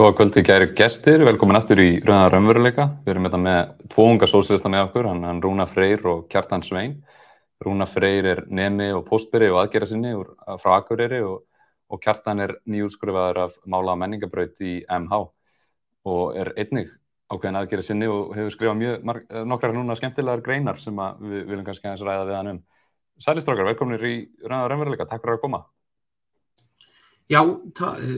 Góða kvöldi kæri gestir, velkomin aftur í Rauðan raunveruleika. Við erum með tvo unga sósíalista með okkur, hann Rúnar Freyr og Kjartan Svein. Rúnar Freyr nemi og póstberi og aðgerðarsinni frá Akureyri og Kjartan nýútskrifaður af mála- og menningarbraut í MH og einnig ákveðin aðgerðarsinni og hefur skrifað nokkrar núna skemmtilegar greinar sem við viljum kannski aðeins ræða við hann Sælir strákar, velkominir í Rauðan raunveruleika, takk fyrir að koma. Já,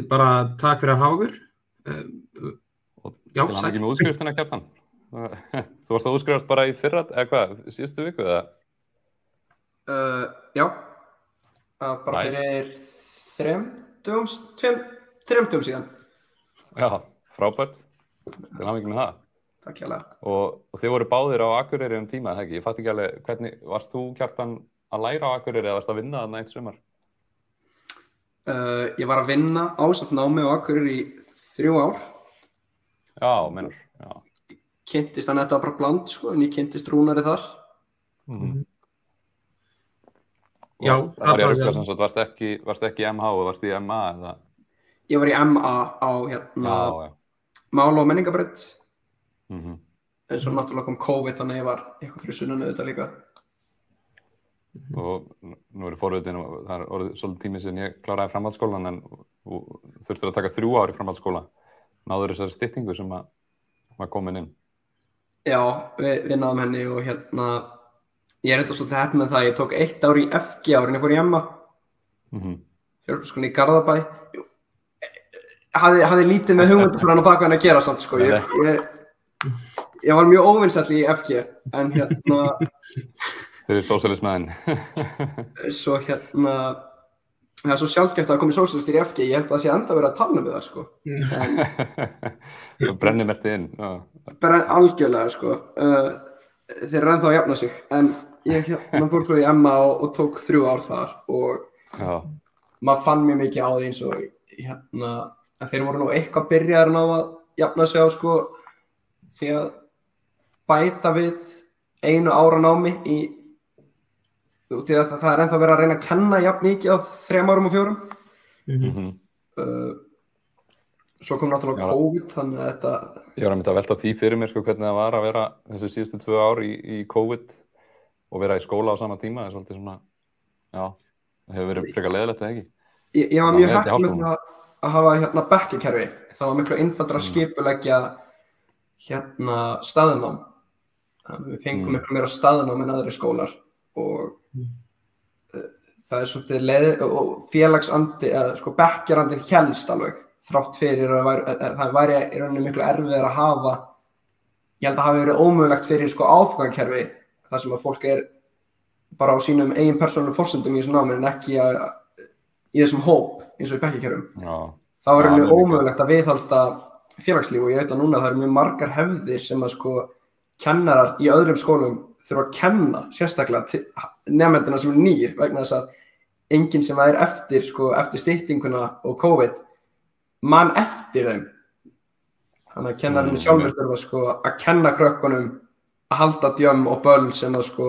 bara takk fyrir að hafa okkur. Já, til hann ekki með útskriftina, Kjartan. Þú varst að útskrifast bara í fyrra, eða hvað, síðustu viku, eða? Já, bara fyrir þrem dögum síðan. Já, frábært. Til hann ekki með það. Takk hérlega. Og þið voru báðir á Akureyri tíma, eða ekki? Ég fatt ekki alveg, hvernig, varst þú, Kjartan, að læra á Akureyri eða varst að vinna þarna eitt sumar? Ég var að vinna ásamt námi á Akureyri í 3 ár. Já, meinar, já. Kynntist hann þetta bara bland, sko, en ég kynntist Rúnari þar. Já, það var ég að rugla sem sagt, varst ekki í MH og varst í MA eða? Ég var í MA á mála- og menningarbraut. En svo náttúrulega kom COVID, þannig ég var eitthvað fyrir sunnan auðvitað líka. Og nú forvitin og það orðið svolítið tími síðan ég kláraði framhaldsskólan en þurftur að taka 3 ár í framhaldsskóla. Náður þessari styttingu sem var komin inn? Já, við náðum henni og ég þetta svolítið heppinn með það. Ég tók 1 ár í FG árin ég fór í MA. Sko í Garðabæ. Hafði lítið með hugmyndafræðina á bak við hann að gera samt, sko. Ég var mjög óvinsæll í FG, en Fyrir sósíalismæðin. Svo það er svo sjaldgæft að það komi sósíalistir í FG, ég held að það sé ennþá verið að tala með það, sko. Brennimertið inn. Algjörlega, sko. Þeir eru ennþá að jafna sig, en ég fór svo í MA og tók 3 ár þar og maður fann mjög mikið á því eins og að þeir voru nú eitthvað byrjaðir á að jafna sig á, sko, því að bæta við 1 ára námi það er ennþá verið að reyna að kenna jafn mikið á 3 árum og 4. Svo kom náttúrulega COVID, þannig að þetta... Ég var að mynda að velta því fyrir mér, sko, hvernig það var að vera þessi síðustu 2 ár í COVID og vera í skóla á sama tíma. Það er svolítið svona, já, það hefur verið frekar leiðilegt, eða ekki? Ég var mjög heppinn með það að hafa bekkakerfi. Það var miklu einfaldara að skipuleggja staðnám. Við fengum miklu meira staðnám en aðrir skólar og það er svolítið og félagsandi, sko bekkjarandinn hélst alveg þrátt fyrir að það væri í rauninni miklu erfiðara að hafa, ég held að hafi verið ómögulegt fyrir sko áfangakerfi þar sem að fólk bara á sínum eigin persónulegum forsendum í þessu námi en ekki í þessum hóp eins og í bekkjarkerfum. Það var rauninni ómögulegt að viðhalda félagslíf og ég veit að núna það eru mjög margar hefðir sem að sko kennarar í öðrum skólum þurfa að kenna sérstaklega nemendina sem nýir vegna þess að enginn sem eftir styttinguna og COVID man eftir þeim. Þannig að kennarinn sjálfur þurfa sko að kenna krökkunum að halda djömm og böll sem að sko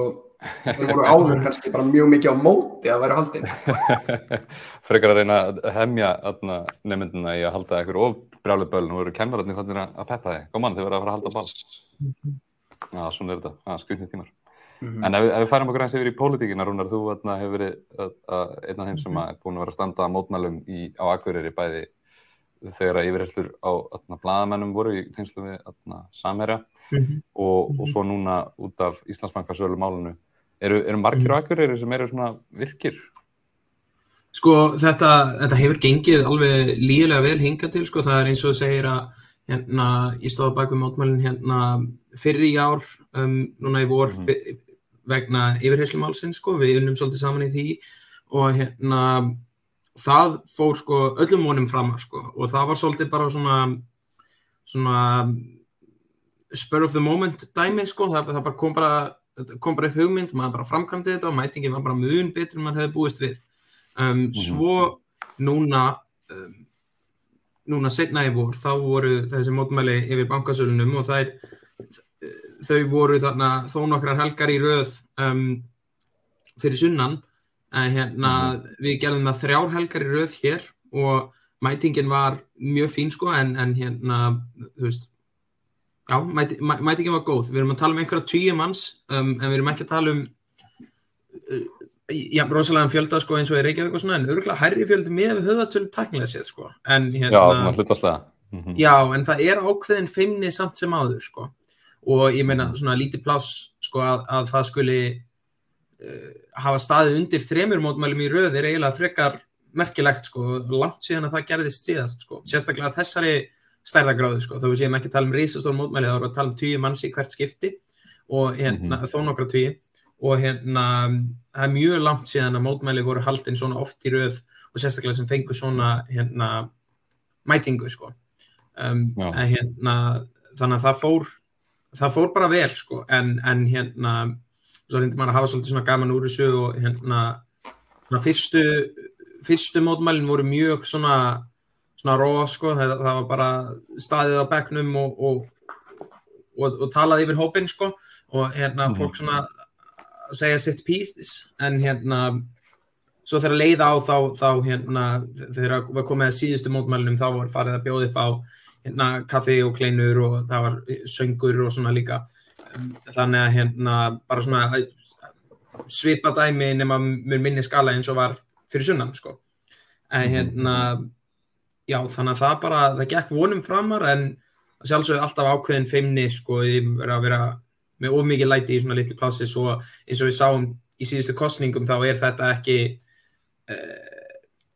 þeir voru áður kannski bara mjög mikið á móti að vera haldin. Frekar að reyna að hemja nemendina í að halda einhver brjáluð böll og voru kennararnir fannir að peppa þig. Góðmann, þið voru að fara að halda ball. Já, svona þetta, skrýtnir tímar. En ef við færum okkur aðeins yfir í pólitíkina, Rúnar, þú hefur verið einn af þeim sem er búin að vera að standa að mótmælum á Akureyri bæði þegar yfirheyrslur á blaðamennum voru í tengslum við Samherja og svo núna út af Íslandsbankasölu málinu. Eru margir á Akureyri sem eru svona virkir? Sko, þetta hefur gengið alveg lygilega vel hingað til, sko, það er eins og þú segir að ég stóð bak við mótmælin fyrir í ár, núna í vor vegna yfirheyrslumálsins, sko, við unnum svolítið saman í því og það fór sko öllum vonum framar, sko, og það var svolítið bara svona spur of the moment dæmi, sko, það bara kom bara upp hugmynd, maður bara framkvæmdi þetta og mætingin var bara mun betur en maður hefði búist við. Svo núna seinna í vor, þá voru þessi mótmæli yfir bankasölunum og þau voru þarna þó nokkrar helgar í röð fyrir sunnan. Við gerðum það 3 helgar í röð hér og mætingin var mjög fín sko, en hérna, þú veist, já, mætingin var góð. Við erum að tala einhverja 20 manns, en við erum ekki að tala já, rosalega fjölda sko eins og í Reykjavík og svona, en örugglega hærri fjöldi með við höfðatölu tæknilega séð sko. En hérna, já, svona hlutfallslega. Já, en það ákveðin feimni samt sem áður sko. Og ég meina svona lítið pláss sko að það skuli hafa staðið undir 3 mótmælum í röð eiginlega frekar merkilegt sko, langt síðan að það gerðist síðast sko. Sérstaklega þessari stærðargráðu sko, þá við séum ekki að tala risastór mótmæli, þá erum við að tala 20 manns í hvert skipti og hérna þó nokkra 20 og hérna það mjög langt síðan að mótmæli voru haldin svona oft í röð og sérstaklega sem fengu svona hérna mætingu sko. Hérna, þannig að það fór bara vel sko, en hérna svo reyndi maður að hafa svolítið svona gaman úr þessu og hérna svona fyrstu mótmælin voru mjög svona ró sko, það var bara staðið á bekknum og talað yfir hópinn sko og hérna fólk svona segja sitt pieces, en hérna svo þegar leið á þá hérna þegar var komið að síðustu mótmælinum þá var farið að bjóða upp á hérna kaffi og kleinur og það var söngur og svona líka, þannig að hérna bara svona svipa dæmi nema mun minni skala eins og var fyrir sunnan sko, en hérna já, þannig að það gekk vonum framar, en sjálfsögðu alltaf ákveðin feimni sko, að vera með of mikið læti í svona litlu plássi, svo eins og við sáum í síðustu kosningum þá þetta ekki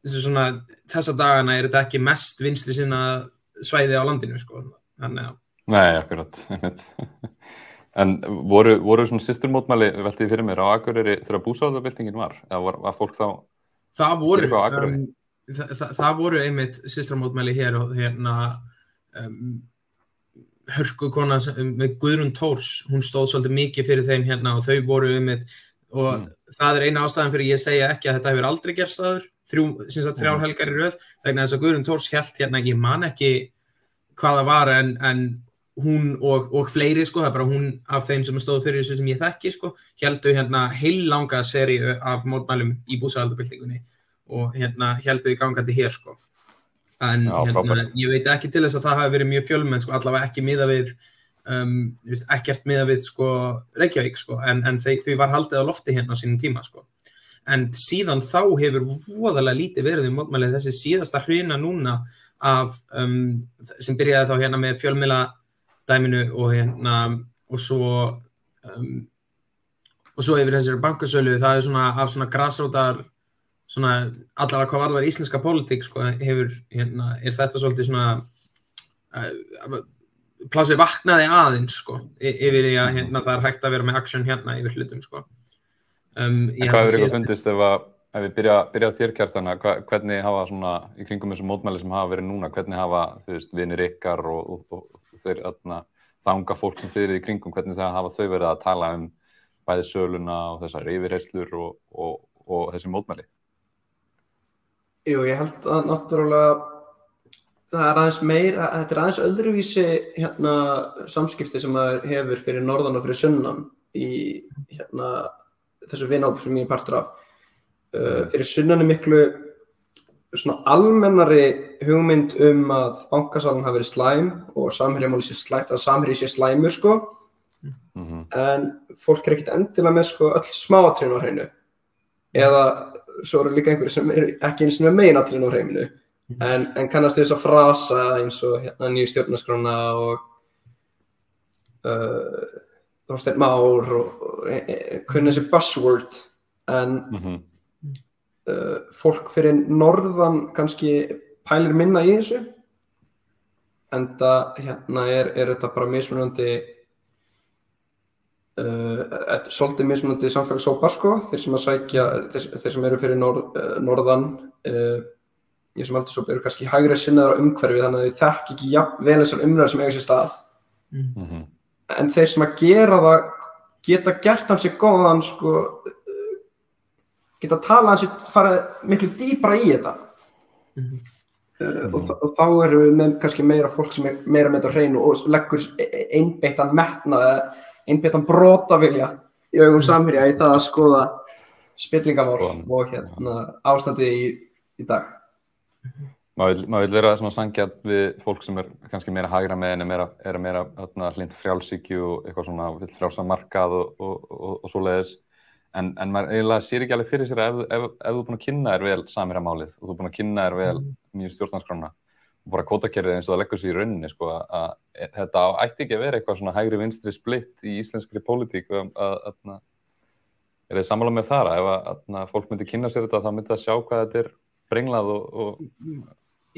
svona, þessa dagana þetta ekki mest vinstri sinna svæði á landinu sko, þannig að Nei, akkurat, en voru svona systurmótmæli veltið fyrir mér á Akureyri þegar búsáhaldabyltingin var, eða var fólk þá það voru einmitt systurmótmæli hér og hérna hörkukona með Guðrún Thors, hún stóð svolítið mikið fyrir þeim hérna og þau voru einmitt og það eina ástæðan fyrir ég segja ekki að þetta hefur aldrei gerst áður, 3 helgar í röð, vegna þess að Guðrún Thors hélt hérna, ég man ekki hvað það var, en hún og fleiri sko, það bara hún af þeim sem stóð fyrir þessu sem ég þekki sko, héldu hérna heillanga seríu af mótmælum í búsáhaldabyltingunni og hérna héldu í gangandi hér sko. En hérna, ég veit ekki til þess að það hafi verið mjög fjölmenn sko, allavega ekki miðað við ekkert miðað við sko Reykjavík sko, en því var haldið á lofti hérna á sínum tíma sko. En síðan þá hefur voðalega lítið verið mótmælið, þessi síðasta hrina núna af sem byrjaði þá hérna með fjölmiðla dæminu og hérna og svo yfir þessari bankasölu, það svona af svona grasrótar svona allavega hvað varðar íslenska pólitík sko, hérna, þetta svolítið svona plásið vaknaði aðeins sko, yfir því að hérna, það hægt að vera með action hérna yfir hlutum sko. Hvað hefur ykkur fundist ef við byrja á þér Kjartan, hvernig hafa svona í kringum þessu mótmæli sem hafa verið núna, hvernig hafa vinir ykkar og þeir þanga fólk sem þeir í kringum, hvernig hafa þau verið að tala bæði söluna og þessar yfirheyrslur og þessi mótmæli? Jú, ég held að náttúrulega það aðeins þetta aðeins öðruvísi hérna samskipti sem það hefur fyrir norðan og fyrir sunnan í hérna þessu vinahópi sem ég er partur af. Fyrir sunnan miklu svona almennari hugmynd að bankasalan hafi verið slæm og Samherji sé slæmur sko. En fólk ekkert endilega með sko öll smáatriðin á hreinu. Eða svo eru líka einhverjir sem ekki eins og með meginatriðin á hreinu. En kannast þess að frasa eins og hérna nýju stjórnarskrána og Þorsteinn Már og kunni þessi buzzword, en fólk fyrir norðan kannski pælir minna í þessu, enda hérna þetta bara mismunandi svolítið mismunandi samfélagshópar sko, þeir sem að sækja, þeir sem eru fyrir norðan, ég sem aldrei svo eru kannski hægri sinnaðar á umhverfi, þannig að þau þekki ekki jafn vel þessar umræður sem eiga sér stað. En þeir sem að gera það geta gert hans í góðan sko, geta talað hans í farið miklu dýpra í þetta. Og þá erum við með kannski meira fólk sem meira með þetta á hreinu og leggur einbeittan metnað, einbeittan brotavilja í augum Samherja í það að skoða spillingamál og hérna ástandið í dag. Maður vill vera svona sanngjarn við fólk sem kannski meira hægra megin er meira hlynnt frjálshyggju og eitthvað svona vill frjálsan markað og svoleiðis. En maður eiginlega sér ekki alveg fyrir sér að ef þú búin að kynna þér vel Samherjamálið og þú búin að kynna þér vel nýju stjórnarskrána og bara kvótakerfið eins og það leggur sig í rauninni, sko, að þetta ætti ekki að vera eitthvað svona hægri vinstri splitt í íslenskri pólitík þið sammála með þar að ef fólk myndi kynna sér þetta þá myndi það sjá hvað þetta brenglað og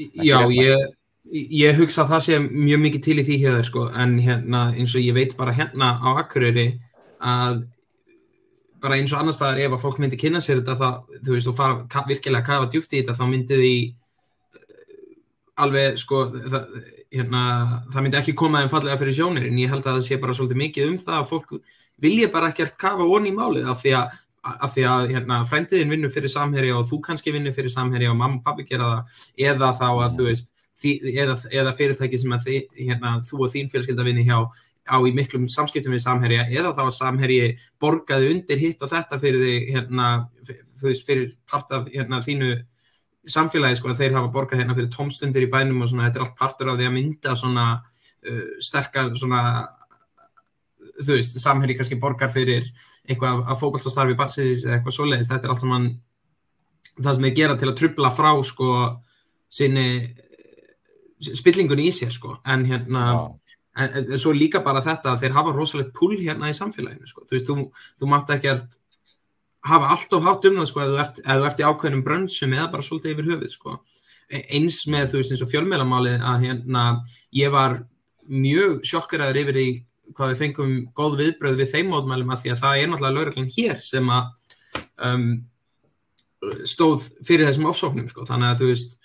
Já, ég hugsa að það sé mjög mikið til í því hjá þér, sko, en eins og ég veit bara á Akureyri að bara eins og annars staðar ef að fólk myndi kynna sér þetta þú veist, og fara virkilega að kafa djúpt í þetta, þá myndi því alveg, sko, það myndi ekki koma þeim fallega fyrir sjónir, en ég held að það sé bara svolítið mikið það að fólk vilja bara ekkert kafa ofan í málið af því að frændiðin vinnur fyrir Samherja og þú kannski vinnur fyrir Samherja og mamma og pabbi gera það, eða þá að þú veist, eða fyrirtæki sem að þú og þín fjölskylda vinni hjá í miklum samskiptum við Samherja, eða þá að Samherji borgaði undir hitt og þetta fyrir þig, fyrir part af þínu samfélagi, sko, að þeir hafa borgað fyrir tómstundir í bænum og svona, þetta allt partur af því að mynda svona sterkar svona, þú veist, Samherji kannski borgar fyrir eitthvað að fótboltastarfi barnsins eða eitthvað svoleiðis, þetta allt saman það sem þeir gera til að trufla frá, sko, sinni spillingunni í sér, sko, en en svo líka bara þetta að þeir hafa rosalegt pull í samfélaginu, sko. Þú veist, þú mátt ekkert hafa allt of hátt það, sko, ef þú ert í ákveðnum brönsum eða bara svolítið yfir höfuð, sko. Eins með, þú veist, eins og fjölmiðlamálið að ég var mjög sjokkeraður yfir því hvað við fengum góð viðbrögð við þeim mótmælum, af því að það náttúrulega lögreglan hér sem að stóð fyrir þessum ofsóknum, sko. Þannig að þú veist,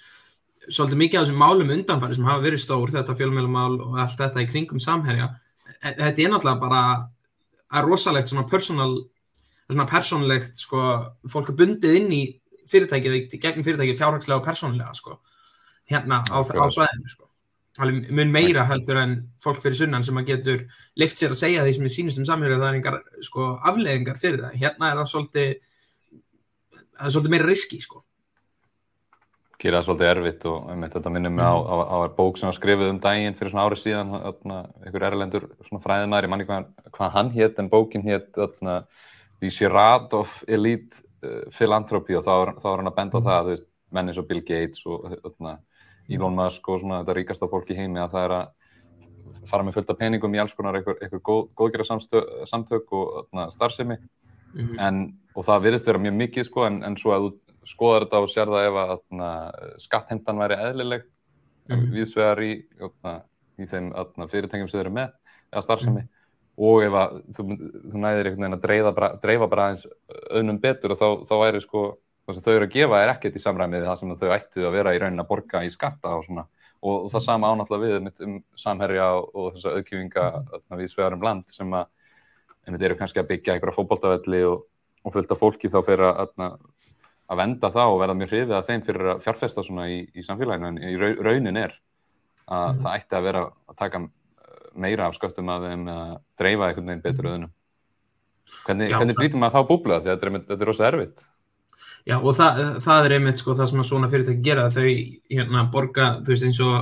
svolítið mikið af þessum málum undanfari sem hafa verið stór, þetta fjölmiðlamál og allt þetta í kringum Samherja, þetta náttúrulega bara rosalegt svona persónulegt, sko, fólk bundið inn í fyrirtækið, gegnum fyrirtækið fjárhagslega og persónulega, sko, á svæðinu, sko. Mun meira heldur en fólk fyrir sunnan sem að getur leyft sér að segja því sem sýnist Samherja, það engar, sko, afleiðingar fyrir það. Er það svolítið meira riski, sko. Gera það svolítið erfitt og þetta minnir mig á bók sem var skrifuð daginn fyrir svona ári síðan, einhver erlendur svona fræðimaður, ég man ekki hvað hann hét, en bókin hét The Charade of Elite Philanthropy, og þá var hann að benda á það, þú veist, menn eins og Bill Gates og Elon Musk og svona þetta ríkasta fólk í heimi, að það að fara með fullt af peningum í alls konar einhver góðgerðarsamtök og starfsemi, og það virðist vera mjög mikið, sko, en svo að þú skoðar þetta og sér það ef að skattheimtan væri eðlileg víðsvegar í þeim fyrirtækjum sem þeir eru með eða starfsemi, og ef að þú næðir einhvern veginn að dreifa bara aðeins auðnum betur, og þá væri, sko, það sem þau eru að gefa ekkert í samræmi við það sem þau ættu að vera í raunin að borga í skatta og svona, og það sama ánáttúrulega við Samherja og þessa auðkýfinga víðsvegar land sem að eru kannski að byggja einhverja fótboltavelli og fullt af fólki þá fyrir að venda það og verða mjög hrifið að þeim fyrir að fjárfesta svona í samfélaginu, en í raunin að það ætti að vera að taka meira af sköttum að þeim að dreifa einhvern veginn betur auðnum. Hvernig brýtur maður þá búbla því að þetta er rosa erfitt? Já, og það einmitt, sko, það sem að svona fyrirtæki gera, þau borga, þú veist, eins og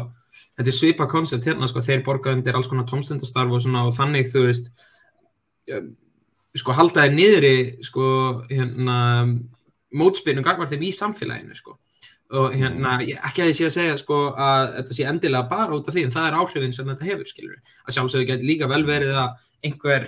þetta svipa koncept sko, þeir borga undir alls konar tómstundastarf og svona, og þannig, þú veist, sko, halda þeir niðri, sko, mótspyrnu gagnvart þeim í samfélaginu, sko. Og ekki að ég sé að segja, sko, að þetta sé endilega bara út af því, en það áhrifin sem þetta hefur, skilur við. Að sjálfsögðu gæti líka vel verið að einhver,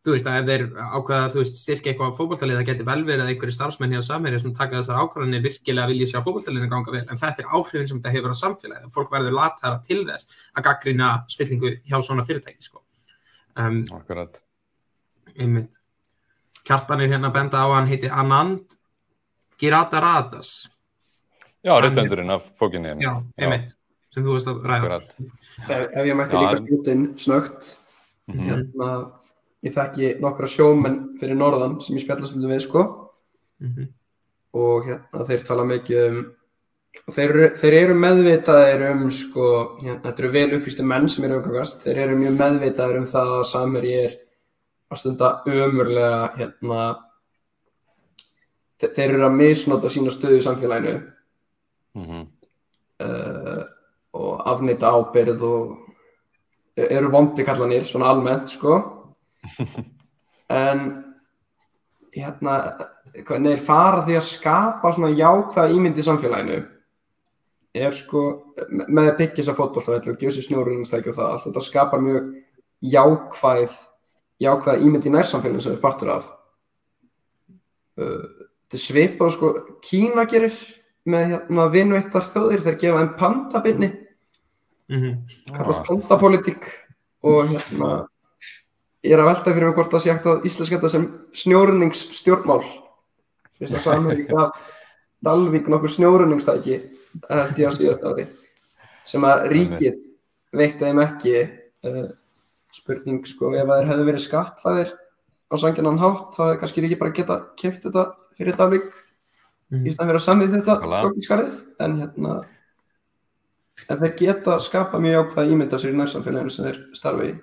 þú veist, að ef þeir ákveða, þú veist, styrkja eitthvað á fótboltalið, það gæti vel verið að einhverjir starfsmenn hjá Samherja sem taka þessar ákvarðanir virkilega vilja sjá fótboltaliðinu ganga vel, en þetta áhrifin sem þetta hefur á samfélagið. Fólk verður latara til þess að gagnrýna spillingu hjá svona fyrirtæki, sko. Akkurat. Einmitt. Kjartan benda á, hann heiti Anand Giridharadas. Já, rithöfundurinn af bókinni. Já, einmitt, sem þú veist að ræða. Ef ég mætti líka skjótin snögt, ég þekki nokkra sjómenn fyrir norðan sem ég spjalla stundum við, sko. Og þeir tala mikið og þeir eru meðvitaðir sko, þetta eru vel upplýstir menn sem eru umgangast, þeir eru mjög meðvitaðir það að Samherji að stunda ömurlega þeir eru að misnota sína stöðu í samfélaginu og afneita ábyrgð og eru vondikallanir svona almennt sko en hvernig þeir fara því að skapa svona jákvæða ímynd í samfélaginu sko með að byggja þessa fótboltavelli og gefa sér snjóruðningstæki og það allt þetta skapar mjög jákvæða ímynd í nærsamfélaginu sem þeir partur af þetta svipað sko Kína gerir með vinveittar þjóðir þeir gefa þeim pandabinni kallast pandapólitík og ég að velta fyrir mig hvort það sé hægt að íslenska þetta sem snjóruðningsstjórnmál fyrst að Samherji gaf Dalvík nokkur snjóruðningstæki held ég á síðasta ári sem að ríkið veitti þeim ekki spurning sko ef þeir hefðu verið skattlagðir á sanngjarnan hátt þá hefði kannski ríkið bara geta keypt þetta fyrir Dalvík í staðinn fyrir að samþykkja þetta dóttiskarið en þeir geta skapa mjög jákvæða ímynd af sér í nærsamfélaginu sem þeir starfa í.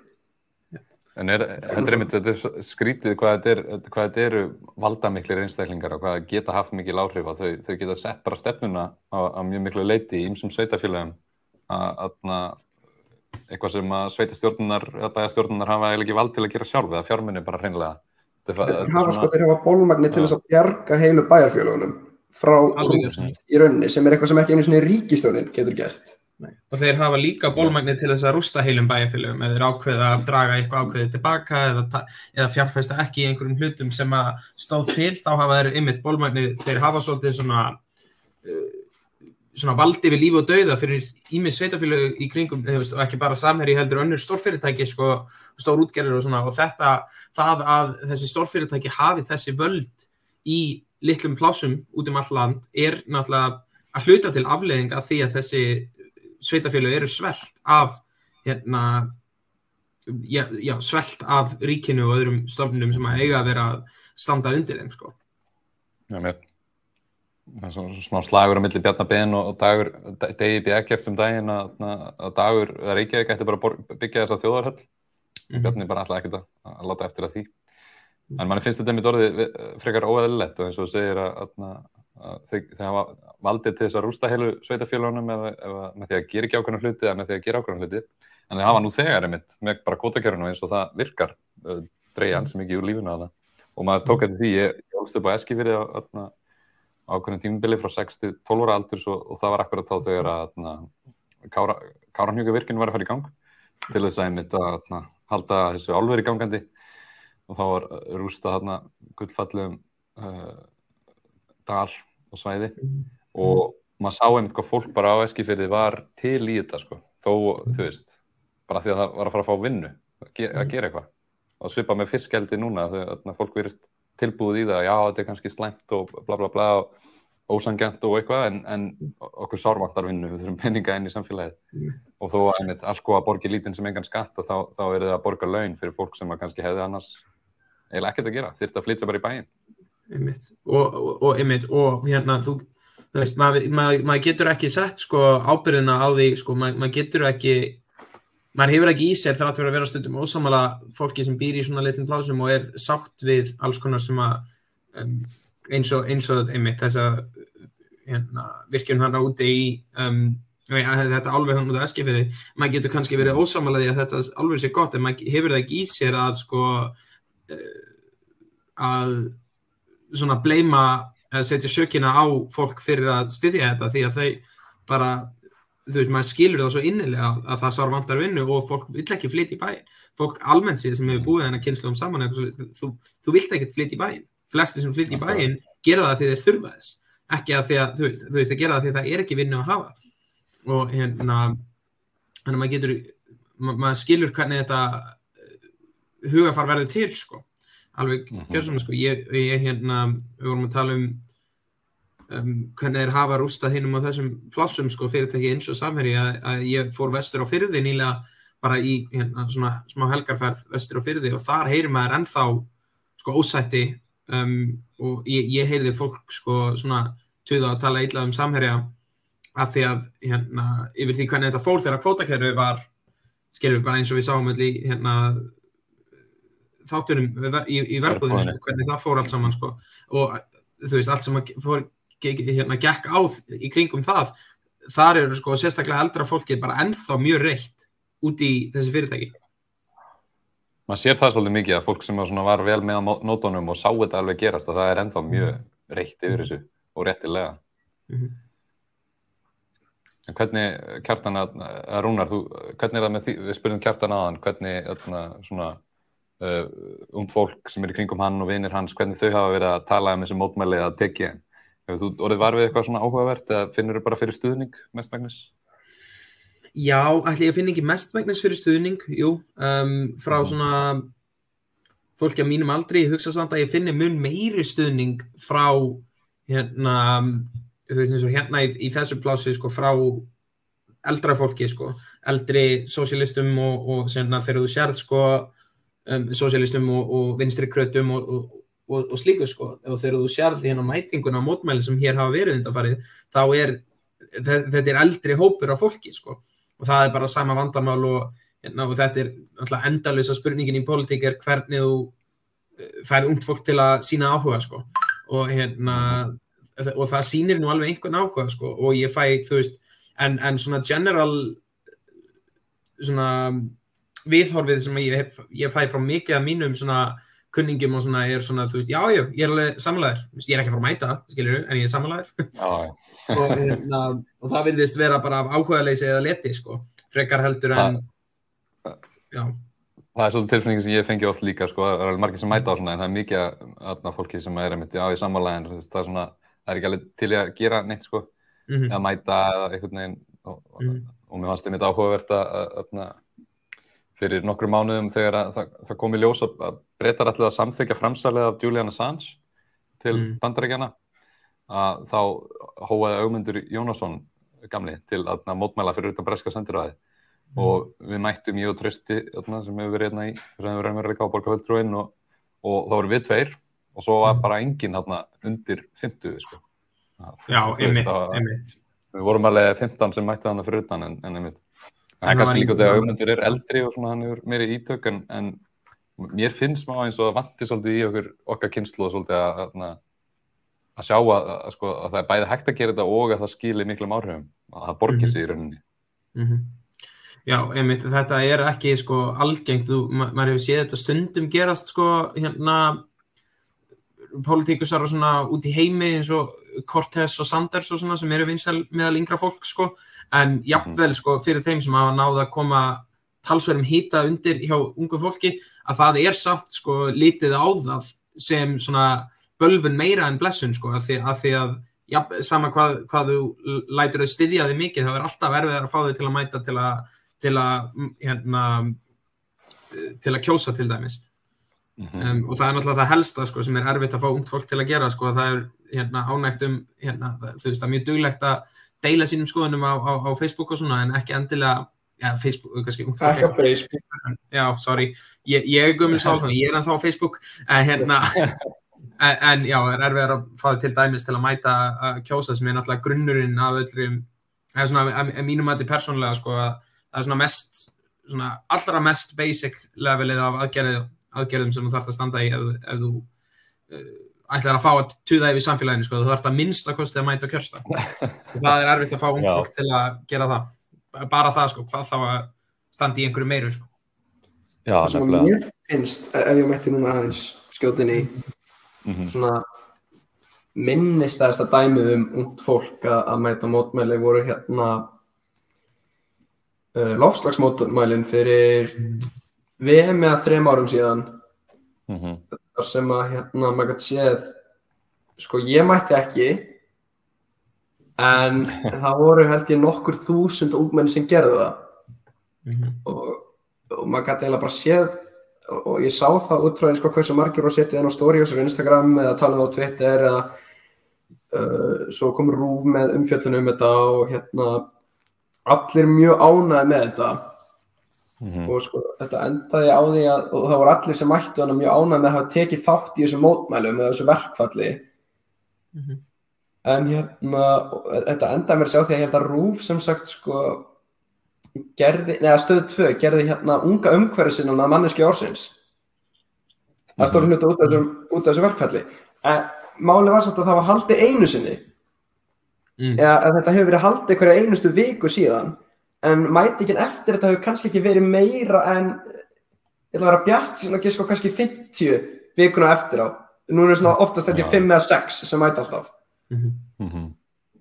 En þetta er skrítið hvað þetta eru valdamiklir einstaklingar og hvað geta haft mikil áhrif að þau geta sett bara stefnuna á mjög miklu leyti í ýmsum sveitarfélögum eitthvað sem að sveitastjórnirnar eða bæjarstjórnirnar hafa eiginlega ekki vald til að gera sjálf eða fjármuni bara hreinlega. Þeir hafa bólmagni til þess að bjarga heilu bæjarfélögunum frá í rauninni sem eitthvað sem ekki einu sinni ríkisstjórnin getur gert. Og þeir hafa líka bólmagni til þess að rústa heilum bæjarfélögum eða þeir ákveða að draga eitthvað ákveðið tilbaka eða fjárfesta ekki í einhverjum hlutum sem að stóð til þá hafa þeir einmitt bólmagni þeir hafa svolítið svona valdi við líf og dauða fyrir ýmis sveitarfélög í kringum og ekki bara Samherji heldur önnur stórfyrirtæki sko stór útgerðir og svona og það að þessi stórfyrirtæki hafi þessi völd í litlum plásum út all land náttúrulega að hluta til afleiðing af því að þessi sveitarfélög eru svelt af svelt af ríkinu og öðrum stofnunum sem að eiga að vera standa undir þeim sko. Já, mér. Það er svona smá slagur á milli Bjarna Ben og Degi B. Eggerts daginn að Dagur eða Reykjavík ætti bara að byggja þessa þjóðarhöll. Bjarni bara ætlaði ekkert að láta eftir að því. En manni finnst þetta einmitt orðið frekar óeðlilegt og eins og segir að þau hafa valdið til þess að rústa heilu sveitarfélögunum eða með því að gera ekki ákveðna hluti eða með því að gera ákveðna hluti. En þau hafa nú þegar einmitt með bara kvótakerfinu eins og það virkar dreigja ansi mikið úr lífinu að það. Og maður tók eftir því, ég ólst upp á Eskifirði á ákveðnu tímabili frá 6 til 12 ára aldurs og það var akkurat þá þegar að Kárahnjúkavirkjun var að fara í gang til þess að einmitt að halda þessu álveri gangandi og þá var rústa gullfallegum dal og svæði og maður sá einmitt hvað fólk bara á Eskifirði var til í þetta sko, þó þú veist, bara því að það var að fara að fá vinnu að gera eitthvað og svipa með fiskeldi núna þegar fólk virðist tilbúið í það, já þetta er kannski slæmt og bla bla bla og ósanngjarnt og eitthvað en okkur sárvantar vinnu, við þurfum peninga inn í samfélagið og þó að einmitt allt að borgi lítinn sem engan skatt og þá er það að borga laun fyrir fólk sem kannski hefði annars eiginlega ekkert að gera, þyrfti að flytja bara í bæinn. Einmitt. Og þú veist, maður getur ekki sett sko ábyrgðina á því, sko, maður hefur ekki í sér þrátt fyrir að vera stundum ósammála fólki sem býr í svona litlum plásum og er sátt við alls konar sem að eins og einmitt þessa virkjun þarna úti í þetta álver þarna út af Eskifirði, maður getur kannski verið ósammála því að þetta álver sé gott en maður hefur það ekki í sér að sko að svona bleyma eða setja sökina á fólk fyrir að styðja þetta því að þau bara, þú veist, maður skilur það svo innilega að það sárvantar vinnu og fólk vill ekki flytja í bæinn. Fólk almennt séð sem hefur búið þennan kynslóðum saman þú vilt ekkert flytja í bæinn. Flestir sem flytja í bæinn gera það því þeir þurfa þess. Ekki að því að, þú veist, að gera það því það er ekki vinnu að hafa. Og þannig maður skilur hvernig þetta hugafar verður til, sko. Alveg gjörsamlega, sko. Við vorum að tala hvernig þeir hafa rústað hinum á þessum plássum, sko, fyrirtæki eins og Samherji að ég fór vestur á Firði nýlega bara í svona smá helgarferð vestur á Firði og þar heyrir maður ennþá sko ósætti og ég heyrði fólk sko svona tuða að tala illa Samherja af því að yfir því hvernig þetta fór þegar kvótakerfi var skilur bara eins og við sáum í þáttunum í verbúðinu, sko, hvernig það fór allt saman, sko, og þú veist, allt sem fór gekk á í kringum það, þar eru sko sérstaklega eldra fólki bara ennþá mjög reitt út í þessi fyrirtæki. Maður sér það svolítið mikið að fólk sem var vel með á nótunum og sá þetta alveg gerast að það er ennþá mjög reitt yfir þessu og réttilega. En hvernig, Kjartan, Rúnar, hvernig það með því, við spurðum Kjartan aðan, hvernig svona fólk sem í kringum hann og vinir hans, hvernig þau hafa verið að tala þessu mótmæli að tekja þeim? Hefur þú orðið var við eitthvað svona áhugavert eða finnur þú bara fyrir stuðning mestmegnis? Já, ætli ég finn ekki mestmegnis fyrir stuðning, jú, frá svona fólki á mínum aldri, ég hugsa samt að ég finni mun meiri stuðning frá þú veist eins og í þessu plási sko, frá eldra fólki sko, eldri sósíalistum og þegar þú sérð sko, sósíalistum og vinstri krötum og slíku sko, og þegar þú sérð mætinguna á mótmæli sem hér hafa verið undanfarið, þá þetta eldri hópur af fólki sko, og það bara sama vandamál og þetta náttúrulega endalausa spurningin í pólitík hvernig þú færð ungt fólk til að sýna áhuga sko, og það sýnir nú alveg einhvern áhuga sko, og ég fæ, þú veist, en svona general svona viðhorfið sem ég fæ frá mikið af mínum svona kunningum og svona svona, þú veist, já, ég alveg sammálaður, ég ekki að fara að mæta, skilurðu, en ég sammálaður og það virðist vera bara af áhugaleysi eða leti, sko, frekar heldur en já. Það svolítið tilfinning sem ég fengi oft líka, sko, það er margir sem mæta á svona, en það mikið af fólki sem einmitt, já, ég sammálaður, en það svona, það ekki alveg til að gera neitt, sko, að mæta eða einhvern veginn og mér fannst einmitt áhugavert að fyrir nokkrum mánuðum þegar það kom í ljós að Bretar ætluðu að samþykkja framsalið af Julian Assange til Bandaríkjanna, að þá hóaði Ögmundur Jónasson gamli til að mótmæla fyrir utan breska sendiráðið og við mættum ég og Trausti sem hefur verið í, sem hefur raunveruleika á borgarfulltrúinn og þá vorum við tveir og svo var bara enginn undir 50 sko. Já, einmitt. Við vorum alveg 15 sem mætti þarna fyrir utan en einmitt. Það er kannski líka þegar Ögmundur eldri og svona, hann hefur meiri ítök en mér finnst má eins og það vanti svolítið í okkar kynslóð svolítið að sjá að það er bæði hægt að gera þetta og að það skili miklum áhrifum, að það borgir sig í rauninni. Já, einmitt, þetta ekki sko algengt, maður hefur séð þetta stundum gerast sko pólitíkusar og svona út í heimi eins og Cortez og Sanders og svona sem vinsæl meðal yngra fólk sko, en jafnvel sko fyrir þeim sem hafa náð að koma talsverðum hita undir hjá ungu fólki, að það samt sko lítið á það sem svona bölvun meira en blessun sko, af því að sama hvað þú lætur þau styðja þig mikið, það alltaf erfiðar að fá þau til að mæta til að kjósa til dæmis. Og það náttúrulega það helsta sko, sem erfitt að fá ungt fólk til að gera sko, það ánægt þú veist, það mjög duglegt að deila sínum skoðunum á Facebook og svona, en ekki endilega Facebook, kannski ungt fólk. Ekki á Facebook. Já, sorry, ég gömul sál, ég ennþá á Facebook, en já, erfiðar að fá þau til dæmis til að mæta að kjósa sem náttúrulega grunnurinn af öllum, svona að mínum mati persónulega sko, að það svona mest, svona allra mest basic levelið af aðgerðum sem þú þarft að standa í ef þú ætlar að fá að tuða yfir samfélaginu sko, þú þarft að minnsta kosti að mæta kjörstað og það erfitt að fá ungt fólk til að gera það, bara það sko, hvað þá að standa í einhverju meiru sko. Já, það sem mér finnst, ef ég mætti núna aðeins skjótin í svona minnistæðasta dæmið ungt fólk að mæta mótmæli voru loftslagsmótmælin fyrir 2 eða 3 árum síðan þar sem að maður gæti séð sko ég mætti ekki en það voru held ég nokkur þúsund ungmenni sem gerðu það og maður gæti eiginlega bara séð og ég sá það út frá sko hversu margir voru að setja inn á stories á Instagram eða tala á Twitter eða svo kom RÚV með umfjöllun þetta og allir mjög ánægðir með þetta og sko þetta endaði á því að og það voru allir sem mættu hana mjög ánægðir með að hafa tekið þátt í þessu mótmælum eða þessu verkfalli en þetta endaði mér að sjá því að ég held að RÚV sem sagt sko gerði, neða Stöð 2 gerði unga umhverfisinnan að manneskju ársins það stóð hluta út af þessu verkfalli en málið var samt að það var haldið einu sinni að þetta hefur verið haldið hverja einustu viku síðan, en mætingin eftir þetta hefur kannski ekki verið meira en, ég ætla að vera bjart, svona giska kannski 50 vikuna eftir á. Nú er svona oftast þetta 5 eða 6 sem mæta alltaf.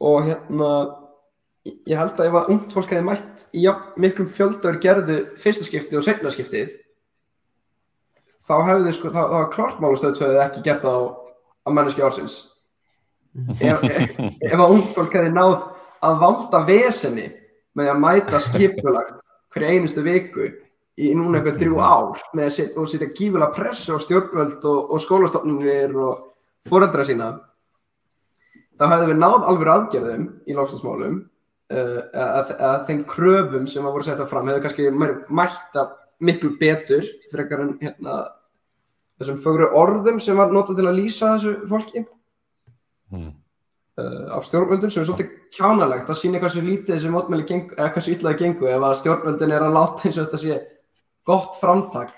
Og ég held að ef að ungt fólk hefði mætt í miklum fjöldaður gerðu fyrsta skiptið og seinna skiptið, þá hefði það var klart mál og Stöð 2 hefði ekki gert það á manneskju ársins. Ef að ungt fólk hefði náð að valda vesenni með að mæta skipulagt hverja einustu viku í núna eitthvað 3 ár með að setja gífulega pressu á stjórnvöld og skólastofnunir og foreldra sína, þá hefði við náð alveg aðgerðum í loftslagsmálum, að þeim kröfum sem voru settar fram hefði kannski mætta miklu betur frekar en þessum fögru orðum sem var notað til að lýsa þessu fólki af stjórnvöldum, sem er svolítið kjánalegt að sýna hversu lítið þessi mótmæli gengu, eða hversu illa það gengu ef að stjórnvöldin að láta eins og þetta sé gott framtak.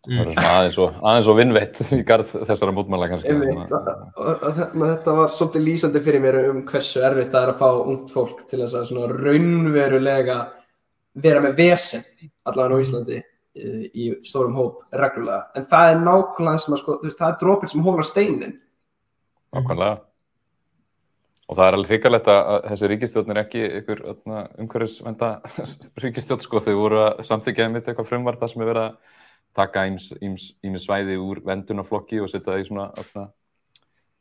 Það er aðeins og vinnveitt í garð þessara mótmæla kannski. Þetta var svolítið lýsandi fyrir mér hversu erfitt það að fá ungt fólk til þess að svona raunverulega vera með vesen, allavega á Íslandi, í stórum hóp reglulega. En það er nákvæmlega sem að það er dropinn sem hólar steinin. Nákvæmlega. Og það er alveg hrikalegt að þessi ríkisstjórn ekki ykkur umhverfisvernda ríkisstjórn, þau voru að samþykkja einmitt eitthvað frumvarp þar sem verið að taka ýmis svæði úr verndunarflokki og setja það í svona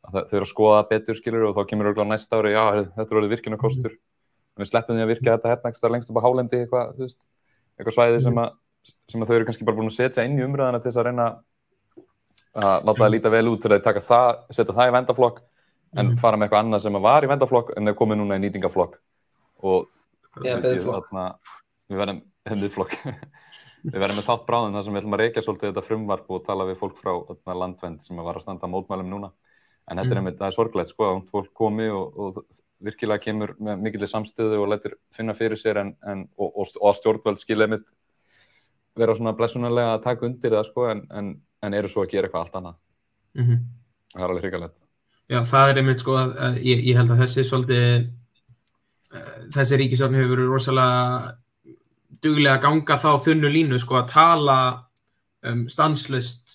þau eru að skoða betur, skilur, og þá kemur örugglega næsta ári, þetta er orðið virkjunarkostur, en við sleppum því að virkja þetta hérna ekstra lengst upp á hálendi eitthvað svæði sem þau eru kannski bara búin að setja inn í umræðuna til þess að reyna að láta það líta vel út til að setja það í verndarflokk, en fara með eitthvað annað sem var í verndarflokk en er komið núna í nýtingaflokk og við verðum með þátt bráðum þar sem við ætlum að rekja svolítið þetta frumvarp og tala við fólk frá landvernd sem var að standa mótmælum núna, en þetta það er sorglegt að ungt fólk komi og virkilega kemur með mikilli samstöðu og lætur finna fyrir sér og stjórnvöld skilja einmitt vera svona blessunarlega að taka undir það en eru svo að gera eitthvað allt annað. Það er alveg hrikalegt. Já, það er einmitt að ég held að þessi ríkisstjórn hefur verið rosalega duglega að ganga þá þunnu línu að tala stanslaust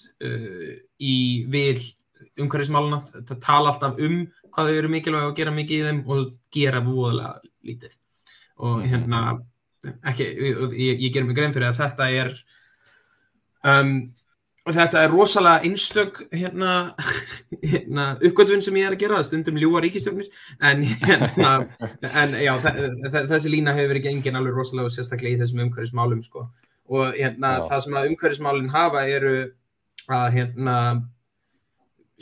í vil umhverfismálana, það tala alltaf hvað þau eru mikilvæg og gera mikið í þeim og gera voðalega lítið. Og ég gerir mig grein fyrir að þetta er rosalega einstök uppgötvun sem ég að gera, stundum ljúga ríkisstjórnir, en já, þessi lína hefur verið gengin alveg rosalega og sérstaklega í þessum umhverfismálum, og það sem að umhverfismálin hafa eru að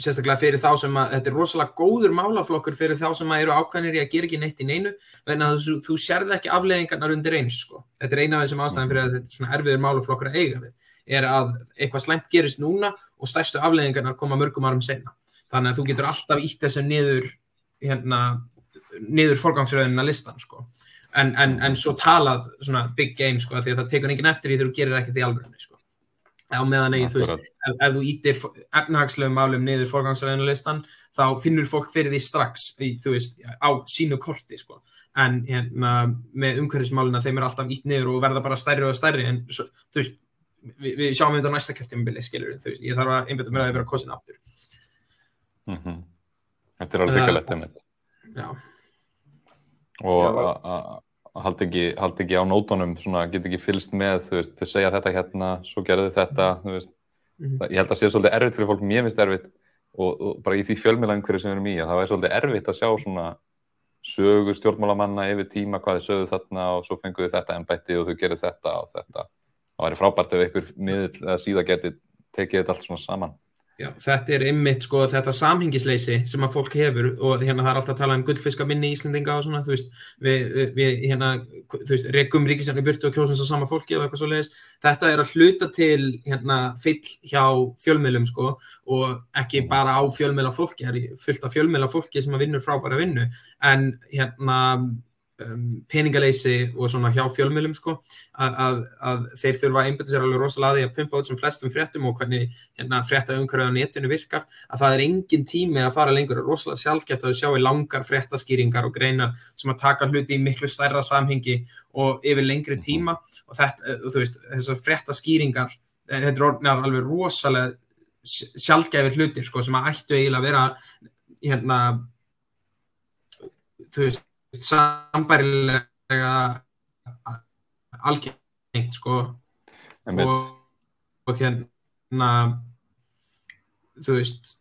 sérstaklega fyrir þá sem að þetta er rosalega góður málaflokkur fyrir þá sem að eru ákveðnir í að gera ekki neitt í neinu, en að þú sérð ekki afleiðingarnar undir eins, Þetta er eina af þessum ástæðum fyrir að þetta er svona erfiður málaflokkur að eiga við, er að eitthvað slæmt gerist núna og stærstu afleiðingarnar koma mörgum árum seinna. Þannig að þú getur alltaf ítt þessu niður forgangsröðina listan, En svo talað svona big game, því að það tekur enginn eftir því þegar þú gerir ekki því alvörunni, Á meðan ef þú ítir efnahagslegum málum niður forgangsröðina listan, þá finnur fólk fyrir því strax, á sínu korti, En með umhverfismálina þeim alltaf ítt niður og verða bara stærri og stærri, en við sjáum þetta á næsta kjörtímabili, skilur, ég þarf að einbeita mér að vera kosin aftur. Þetta er alveg hrikalegt einmitt. Já. Og að halda ekki á nótunum, get ekki fylgst með, þau segja þetta hérna, svo gerðu þetta, ég held að sé svolítið erfitt fyrir fólk, mér finnst erfitt, og bara í því fjölmiðlaumhverfi sem við erum í, það er svolítið erfitt að sjá svona sögur stjórnmálamanna yfir tíma, hvað þau sögðu þarna og svo fenguðu þetta embætti og þau gerðu þetta og þetta. Það væri frábært ef einhver miðill eða síða geti tekið þetta allt svona saman. Já, þetta er einmitt þetta samhengisleysi sem að fólk hefur og það er alltaf að tala gullfiskaminni Íslendinga og svona, við rekum ríkisstjórn í burtu og kjósum svo sama fólki og eitthvað svoleiðis. Þetta er að hluta til fyll hjá fjölmiðlum og ekki bara á fjölmiðlafólki, það er fullt af fjölmiðlafólki sem að vinnur frábæra vinnu, en peningaleysi og svona hjá fjölmiðlum sko, að þeir þurfa að einbeita sér alveg rosalega að því að pumpa út sem flestum fréttum og hvernig fréttaumhverfið á netinu virkar, að það engin tími að fara lengur, rosalega sjaldgæft að þú sjáir langar fréttaskýringar og greinar sem að taka hluti í miklu stærra samhengi og yfir lengri tíma og þetta, þú veist, þessar fréttaskýringar, þetta orðnar alveg rosalega sjaldgæfir hlutir sko, sem að ættu eiginlega að vera þú veist, sambærilega algengt sko og þú veist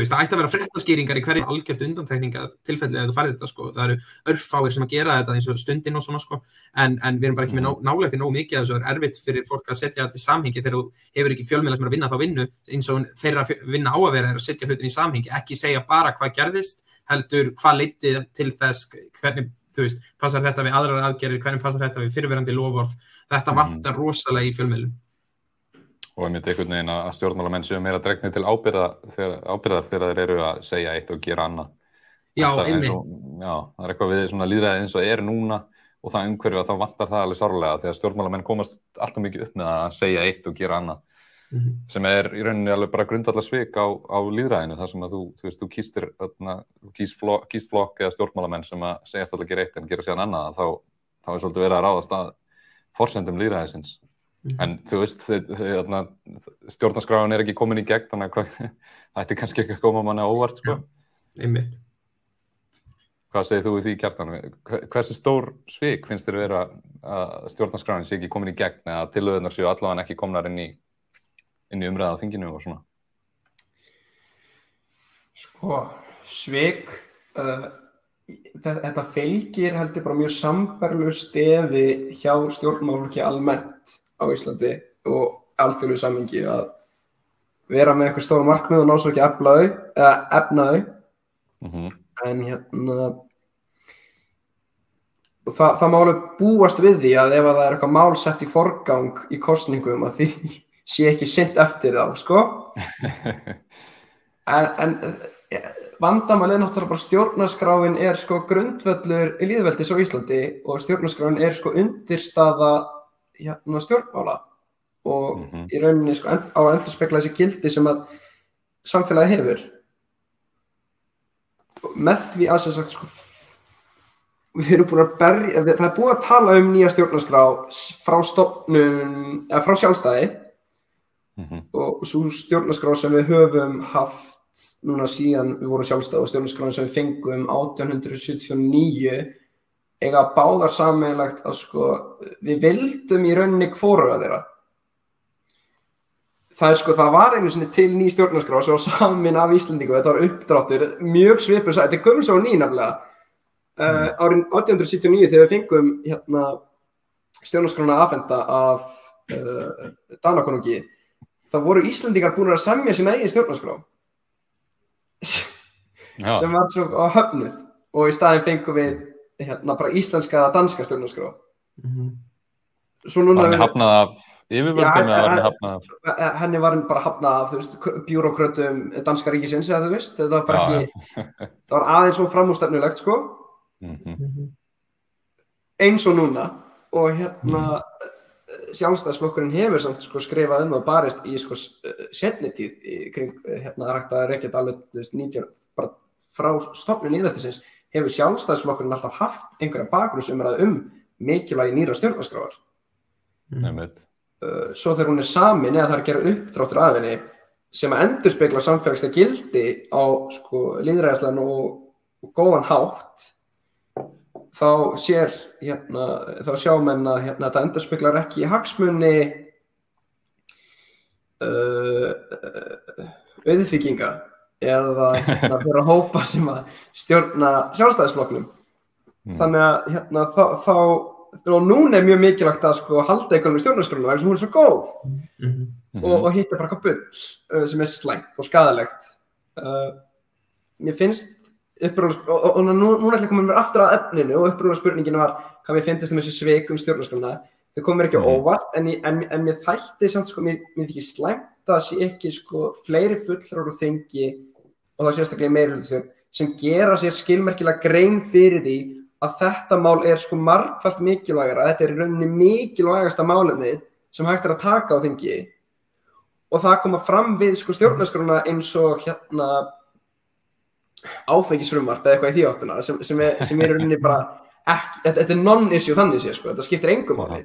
það ætti að vera fréttaskýringar í hverju algjört undantekninga tilfelli að þú færði þetta sko, það eru örfáir sem að gera þetta eins og Stundin og svona sko, en við erum bara ekki með nálægt í nógu mikið að þessu er erfitt fyrir fólk að setja þetta í samhengi þegar þú hefur ekki fjölmiðla sem er að vinna þá vinnu eins og þeirra vinna á að vera er að setja hlutin í samhengi, ekki segja bara hvað gerðist heldur hvað leiddi til þess hvernig, þú veist, passar þetta við aðrar aðgerðir, hvernig passar þetta við fyrrverandi loforð, þetta vantar rosalega í fjölmiðlum. Og einmitt einhvern veginn að stjórnmálamenn séu meira dregnir til ábyrgðar þegar þeir eru að segja eitt og gera annað. Já, einmitt. Já, það er eitthvað við svona lýðræði eins og er núna og það umhverfi að þá vantar það alveg sárlega þegar stjórnmálamenn komast alltaf mikið upp með að segja eitt og gera annað. Sem er í rauninni alveg bara grundvallarsvik á lýðræðinu þar sem að þú kýst flokk eða stjórnmálamenn sem að segjast alltaf að gera eitt en gera síðan annað þá er svolítið verið að ráðast að forsendum lýðræðisins. En þú veist, stjórnarskráin er ekki komin í gegn, þannig að það ætti kannski ekki að koma manni á óvart, sko. Einmitt. Hvað segir þú við því, Kjartan? Hversu stór svik finnst þér vera að stjórnarskráin sé ekki komin í gegn eða tillögurnar séu allavega ekki komnar inn í umræða á þinginu og svona? Sko, svik, þetta fylgir heldur bara mjög sambærilegu stefi hjá stjórnmálafólki almennt á Íslandi og alþjóðlegu samhengi að vera með einhver stór markmið og ná svo ekki efna þau. En það má alveg búast við því að ef það er eitthvað mál sett í forgang í kosningum að því sé ekki sinnt eftir þá, sko. En vandamálið náttúrulega bara stjórnarskráin er sko grundvöllur í lýðveldis á Íslandi og stjórnarskráin er sko undirstaða stjórnmála og í rauninni sko á að endurspegla þessi gildi sem að samfélagið hefur. Með því að sem sagt sko við erum búin að það er búið að tala um nýja stjórnarskrá frá stofnun eða frá sjálfstæði og svo stjórnarskrá sem við höfum haft núna síðan við vorum sjálfstæði og stjórnarskráin sem við fengum 1879 eiga báðar sameiginlegt að sko við vildum í rauninni hvoruga þeirra. Það var einu sinni til ný stjórnarskrá sem var samin af Íslendingu, þetta var uppdráttur, mjög svipur, þetta er gömul svo ný nefnilega. Árið 1879 þegar við fengum stjórnarskrána afhenta af Danakonungi, þá voru Íslendingar búin að semja sína eigin stjórnarskrá. Sem var svo á höfnuð og í staðinn fengum við bara íslenska danska stjórnarskrá. Var henni hafnað af yfirvöldum eða var henni hafnað af? Henni var bara hafnað af, þú veist, bjúrókrötum danska ríkisins, eða þú veist, þetta var bara ekki, það var aðeins svo framúrstefnulegt, sko. Eins og núna, og sjálfstæðisflokkurinn hefur samt sko skrifað og barist í sko seinni tíð kring, rækt að rekja þetta alveg, þú veist, 19, bara frá stofnun lýðveldisins hefur sjálfstæðisflokkurinn alltaf haft einhverja bakgrunnsumræðu mikilvægi nýrra stjórnarskráar. Svo þegar hún er samin eða það er að gera uppdráttur af henni sem að endurspegla samfélagslega gildi á sko lýðræðislegan og góðan hátt þá sjá menn að þetta endurspeglar ekki hagsmuni auðfíkinga eða fyrir að hópa sem að stjórna sjálfstæðisflokknum. Þannig að og núna er mjög mikilvægt að sko halda eitthvað með stjórnarskrána vegna sem hún er svo góð og hitta bara eitthvað bull sem er slæmt og skaðalegt. Mér finnst og núna ætla ég að koma mér aftur að efninu og upprunalega spurningin var hvað mér finnst þessi svik stjórnarskrána. Það kom mér ekki óvart en mér þætti samt sko mér ekki slæmt að sé ekki sko fleiri fulltrúar á þingi og það sérstaklega meirihluti sem gera sér skilmerkilega grein fyrir því að þetta mál sko margfalt mikilvægara, þetta í rauninni mikilvægasta málefnið sem hægt að taka á þingi og það koma fram við sko stjórnarskrána eins og áfengisfrumvarp eða eitthvað í því áttuna sem í rauninni bara ekki, þetta non-issue þannig sé sko, þetta skiptir engu máli.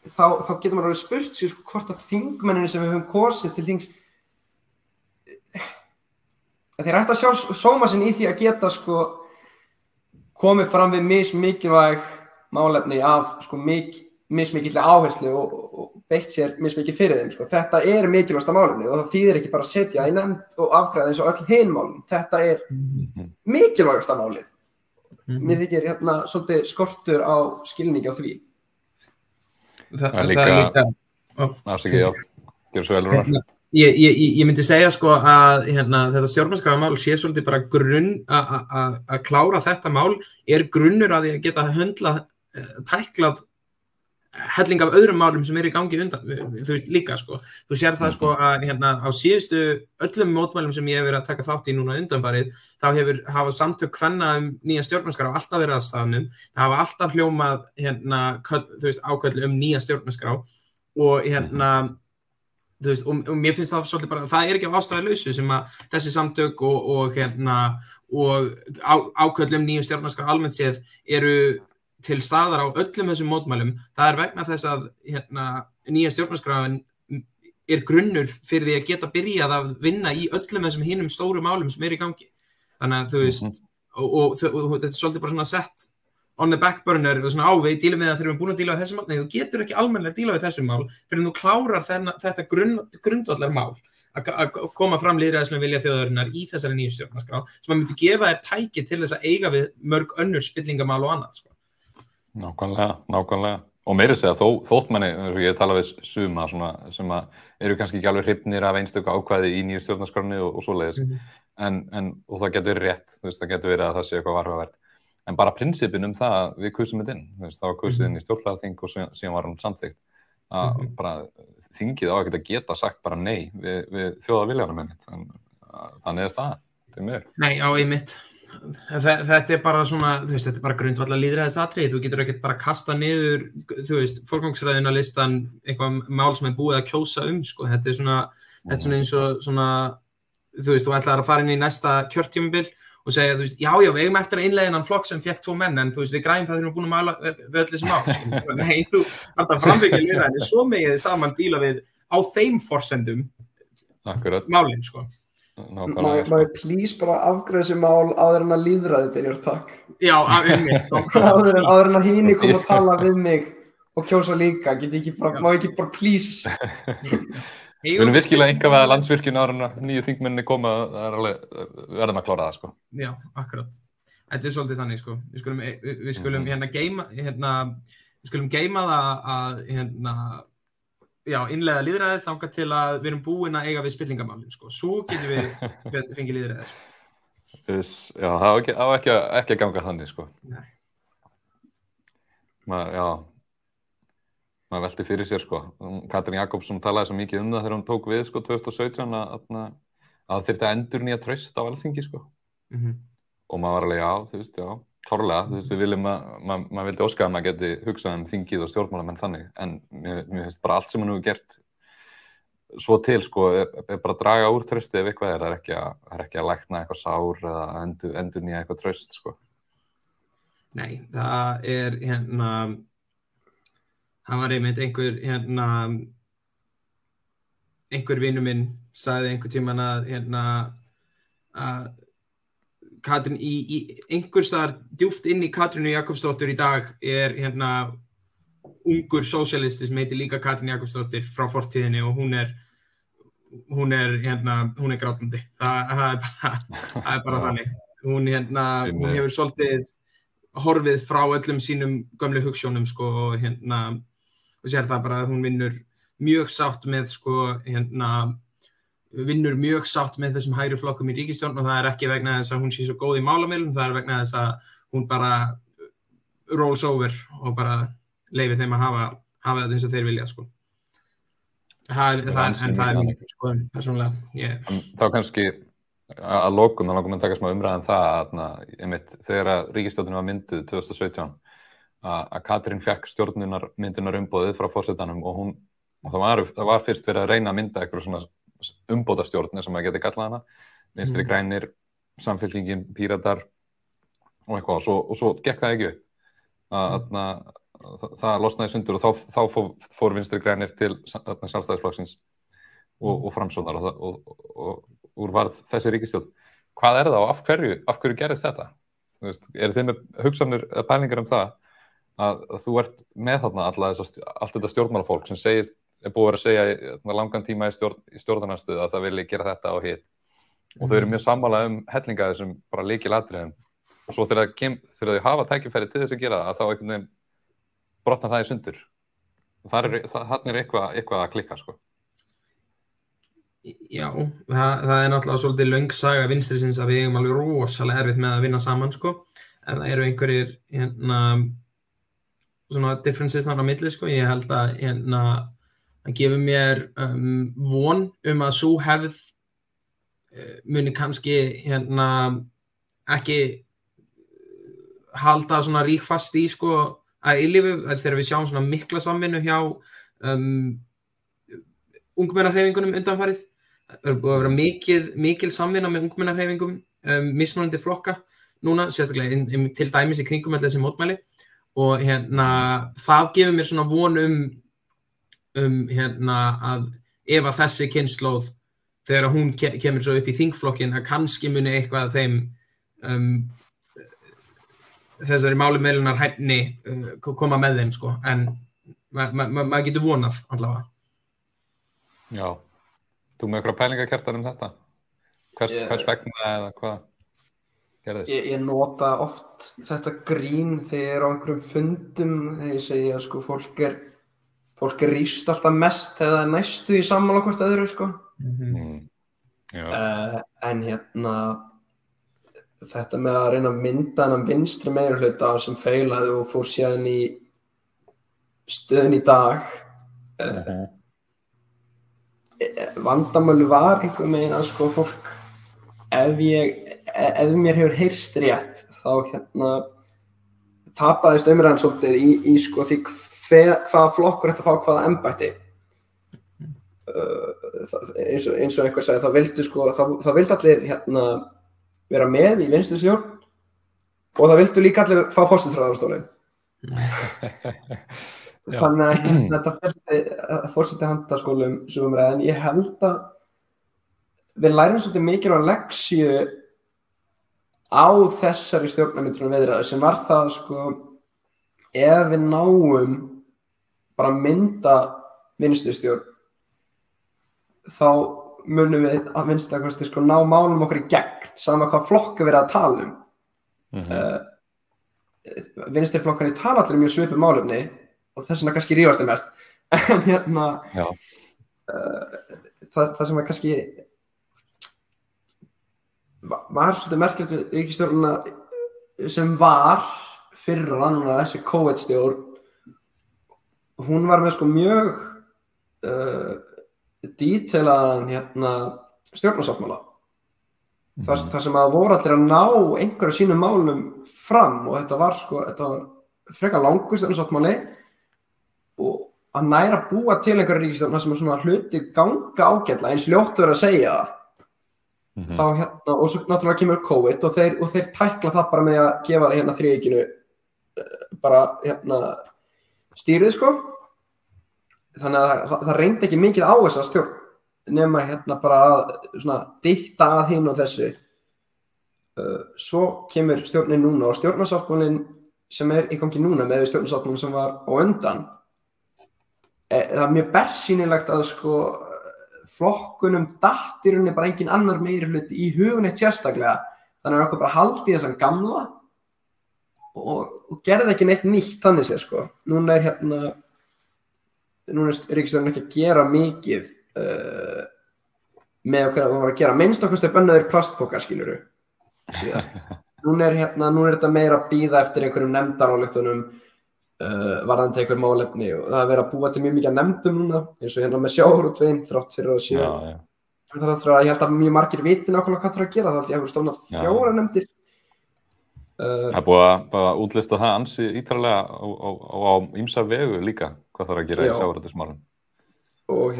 Þá getur maður alveg spurt sér hvort að þingmenninu sem við höfum kosið til þings þeir ættu að sjá sóma sinn í því að geta sko komið fram við mismikilvæg málefni af sko mismikilli áherslu og beitt sér mismikið fyrir þeim sko. Þetta mikilvægasta málefni og það þýðir ekki bara að setja í nefnd og afgreiða eins og öll hin málin. Þetta mikilvægasta málið. Mér þykir svolítið skortur á skilningi á því. Það er líka afsakið, já, gjör svo vel Rúnar. Ég myndi segja sko að þetta stjórnarskrármál sé svolítið bara grunn að klára þetta mál grunnur að því að geta tæklað helling af öðrum málum sem í gangi undan, þú veist líka sko. Þú sér það sko að á síðustu öllum mótmælum sem ég hef verið að taka þátt í núna undanfarið, þá hafa samtök kvenna nýja stjórnarskrá alltaf verið að staðnum, það hafa alltaf hljómað þú veist ákvæði nýja stjórnarskrá og þú veist, og mér finnst það svolítið bara, það ekki af ástæðulausu sem að þessi samtök og ákvæði nýju stjórnarskrá almennt séð eru til staðar á öllum þessum mótmælum, það vegna þess að nýja stjórnarskráin grunnur fyrir því að geta byrjað að vinna í öllum þessum hinum stóru málum sem í gangi. Þannig að þú veist, og þetta svolítið bara svona sett on the back burner og svona við dílum við það þegar við búin að díla við þessum mál, nei, þú getur ekki almennilega að díla við þessum mál fyrir þú klárar þetta grundvallar mál að koma fram lýðræðislegum vilja þjóðarinnar í þessari nýju stjórnarskrá sem að myndi gefa þér tæki til þess að eiga við mörg önnur spillingamál og annað sko. Nákvæmlega. Og meira segja þótt manni, ég tala við suma svona, sem eru kannski ekki alveg hrifnir af einstöku ákvæði í nýju stjórnarskránni og svoleiðis. Og það getur verið rétt, það getur verið að það sé eitthvað varhugavert. En bara prinsipin það að við kusum þetta inn, það var kusið inn í stjórnlagaþing og síðan var hún samþykkt. Að bara þingið á ekkert að geta sagt bara nei við þjóðarviljanum einmitt. Þannig staðan, þetta miður. Nei, á einmitt. Þetta bara svona, þú veist, þetta bara grundvallar lýðræðisatriði, þú getur ekkert bara kasta niður, þú veist, forgangsröðunarlistan eitthvað mál sem búið að kjósa sko, þetta svona eins og svona, þú veist, þú ætlar að fara inn í næsta kjörtímabil og segja, þú veist, já, við eigum eftir að innleiða þennan flokk sem fékk 2 menn, en þú veist, við græjum það þegar við erum búin að mála við öll þessum mál, sko, nei, þú þarft að framfylgja lýðræðinu, svo megið þið saman díla við á þeim forsendum málin, sko. Maður please bara afgreiða þessi mál áður en að lýðræði byrjar, takk. Já, áður en að híni koma að tala við mig og kjósa líka, má ekki bara please. Við erum virkilega enga Landsvirkjun áður en að nýju þingmenni koma, það alveg, við verðum að klára það, sko. Já, akkurat. Þetta svolítið þannig, sko. Við skulum geyma það að innleiða lýðræðið þangað til að við erum búin að eiga við spillingamálin, sko. Svo getum við fengið lýðræðið, sko. Já, það á ekki að ganga þannig, sko. Nei. Maður velti fyrir sér, sko. Katrín Jakobsson talaði svo mikið það þegar hún tók við, sko, 2017 að þyrfti að endurnýja traust á Alþingi, sko. Og maður var alveg, þú veist, klárlega, þú veist, við viljum maður vildi óska að maður geti hugsað þingið og stjórnmálamenn þannig, en mér finnst bara allt sem hann hefur gert svo til, sko, bara að draga úr trausti ef eitthvað það er ekki að lækna eitthvað sár eða endurnýja eitthvað traust, sko. Nei, það það var einmitt einhver vinur minn sagði einhver tímann að Katrín í einhvers staðar djúpt inn í Katrínu Jakobsdóttur í dag ungur sósíalisti sem heitir líka Katrín Jakobsdóttir frá fortíðinni og hún er grátandi. Það er bara þannig. Hún hefur svolítið horfið frá öllum sínum gömlu hugsjónum, sko, og sér það bara að hún vinnur mjög sátt með, sko, vinnur mjög sátt með þessum hægri flokkum í ríkisstjórn og það ekki vegna þess að hún sé svo góð í málamiðlum, það vegna þess að hún bara rolls over og bara leyfir þeim að hafa þetta eins og þeir vilja, sko. það er mín skoðun, persónulega. Þá kannski að lokum, þá langum við að taka smá umræðan það einmitt þegar ríkisstjórnin var mynduð 2017 að Katrín fékk stjórnunarmyndunar umboðið frá forsetanum og það var fyrst verið að reyna að mynda eitthvað svona umbótastjórn sem að geti kallað hana, Vinstri grænir, Samfylkingin, Píratar og eitthvað og svo gekk það ekki upp. Það losnaði sundur og þá fór Vinstri grænir til Sjálfstæðisflokksins og Framsóknar og úr varð þessi ríkisstjórn. Hvað það og af hverju gerist þetta? Eru þið með hugsanir pælingar það að þú ert með þarna allt þetta stjórnmálafólk sem búið að vera að segja langan tíma í stjórnarandstöðu að það vilji gera þetta og hitt og þau eru mjög sammála hellinga þessum bara lykilatriðum og svo þegar þau hafa tækifæri til þess að gera það þá einhvern veginn brotnar það í sundur og þarna eitthvað að klikka sko. Já, það er náttúrulega svolítið löng saga vinstrisins að við eigum alveg rosalega erfitt með að vinna saman sko, ef það eru einhverjir svona differences þarna á milli sko, ég held að það gefur mér von að sú hefð muni kannski ekki halda svona ríkfast í sko að eilífu þegar við sjáum svona mikla samvinnu hjá ungmennahreyfingunum undanfarið. Það er búið að vera mikil samvinna með ungmennahreyfingum mismunandi flokka núna, sérstaklega til dæmis í kringum allir þessi mótmæli og það gefur mér svona von að ef að þessi kynslóð þegar hún kemur svo upp í þingflokkin að kannski muni eitthvað þeim þessari málumiðlunar hæfni koma með þeim sko, en maður getur vonað allavega. Já, þú með eitthvað pælingarkertar þetta? Hvers vegna eða hvað gerðist? Ég nota oft þetta grín þegar á einhverjum fundum þegar ég segja sko fólk er rífst alltaf mest þegar það er næstu í sammála hvort öðru sko. En þetta með að reyna að mynda þennan vinstri meirihluta sem feilaði og fór síðan í stöðun í dag vandamáli var einhver megin að sko fólk ef mér hefur heyrst rétt þá tapaðist umræðan svolítið í sko því hvaða flokkur ætti að fá hvaða embætti eins og einhver sagði þá vildu allir vera með í vinstri stjórn og það vildu líka allir fá forsætisráðherrastólinn. Þannig að þetta forseti handaskólum sem umræðan, ég held að við lærum svolítið mikilvæga lexíu á þessari stjórnarmyndun viðræðu sem var það sko ef við náum bara að mynda vinstri stjórn þá munum við að minnstakosti sko ná málum okkur í gegn sama hvað flokk við erum að tala vinstri flokkarnir tala allir mjög svipuð málefni og þess vegna kannski rífast þeim mest en það sem er kannski var svolítið merkilegt við ríkisstjórnina sem var fyrra núna þessi COVID-stjórn hún var með sko mjög detailað stjórnarsáttmála þar sem að voru allir að ná einhverju sínum málum fram og þetta var frekar langur stjórnarsáttmáli og að næra búa til einhverju ríkisstjórn þar sem svona hluti ganga ágætlega eins ljótt verið að segja þá og svo náttúrulega kemur COVID og þeir tækla það bara með að gefa þríeykinu bara stýrið sko. Þannig að það reyndi ekki mikið á þessa stjórn nema bara að dytta að hinn og þessu. Svo kemur stjórnin núna og stjórnarsáttmálinn sem er í gangi núna með stjórnarsáttmálinn sem var á undan. Það er mjög bersýnilegt að sko flokkunum datt í rauninni bara engin annar meirihluti í hugun eitt sérstaklega. Þannig að okkur bara haldi þessan gamla og gerði ekki neitt nýtt þannig sér sko. Núna er ríkisstjórnin ekki að gera mikið með hvað hún var að gera. Minnst okkur bönnaðir plastpokar skilurðu síðast. Núna er þetta meira að bíða eftir einhverjum nefndarályktunum varðandi einhver málefni og það verið að búa til mjög mikið nefndum núna eins og hérna með sjávarútveginn þrátt fyrir að séu þrátt fyrir að ég held að mjög margir viti nákvæmlega hvað þarf að gera þá held ég að stofna 4 nefndir. Það er búið að útlista það ansi ítarlega á ýmsa vegu líka hvað þarf að gera í sjávarútvegsmálum. Og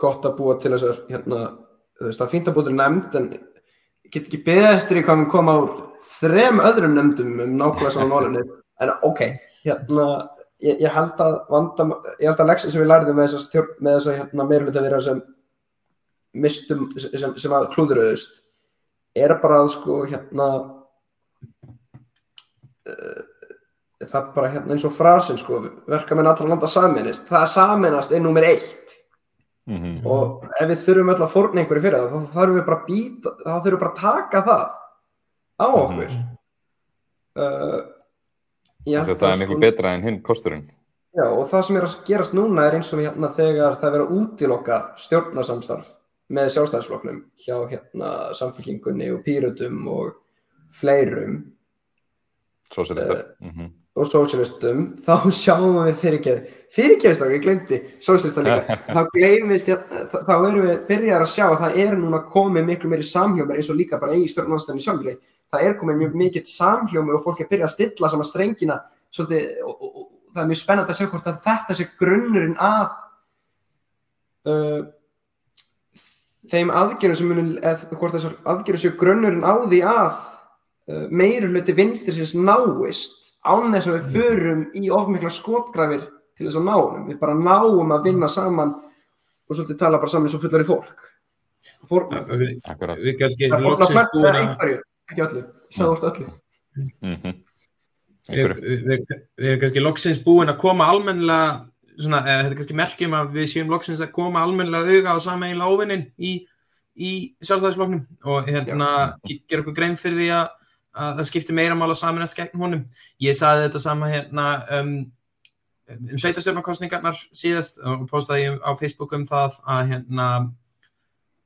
gott að búa til þessar þú veist það er fínt að búa til nefnd en ég get ekki beðið eftir hvað mun koma úr 3 öðrum nefndum nákvæmlega saman málefni. En ég held að leksin sem við lærðum með þessa meirihlutaviðræður sem mistum, sem að klúðruðust, bara að sko það bara eins og frasinn sko, verkamenn allra landa sameinist, það sameinast númer 1. Og ef við þurfum öll að fórna einhverju fyrir það, þá þurfum við bara að taka það á okkur. Það miklu betra en hinn kosturinn. Já, og það sem að gerast núna eins og þegar það verið að útiloka stjórnarsamstarf með sjálfstæðisflokknum hjá Samfylkingunni og Pírötum og fleirum Sósíalistar. Og sósíalistum, þá sjáum við fyrirgefist ég glemdi sósíalistar líka, þá erum við byrjar að sjá að það núna komið miklu meiri samhljómar eins og líka bara í stjórnarsamstarfinu sjálfri. Það komið mjög mikill samhljómur og fólk byrja að stilla saman strengina svolítið, og það mjög spennandi að sjá hvort að þetta sé grunnurinn að þeim aðgerðum sem hvort þessar aðgerðum sé grunnurinn á því að meirihluti vinstrisins náist án þess að við förum í of miklar skotgrafir til þess að ná honum. Við bara náum að vinna saman og svolítið tala bara saman eins og fullari fólk. Við kannski loksins búin að ekki öllu, ég sagði orðið öllu. Við erum kannski loksins búin að koma almennilega, þetta kannski merkjum að við séum loksins að koma almennilega auga á sameiginlega óvininn í sjálfstæðisflokknum og gera okkur grein fyrir því að það skiptir meira mál að sameinast gegn honum. Ég sagði þetta sama sveitarstjórnarkosningarnar síðast og postaði ég á Facebook það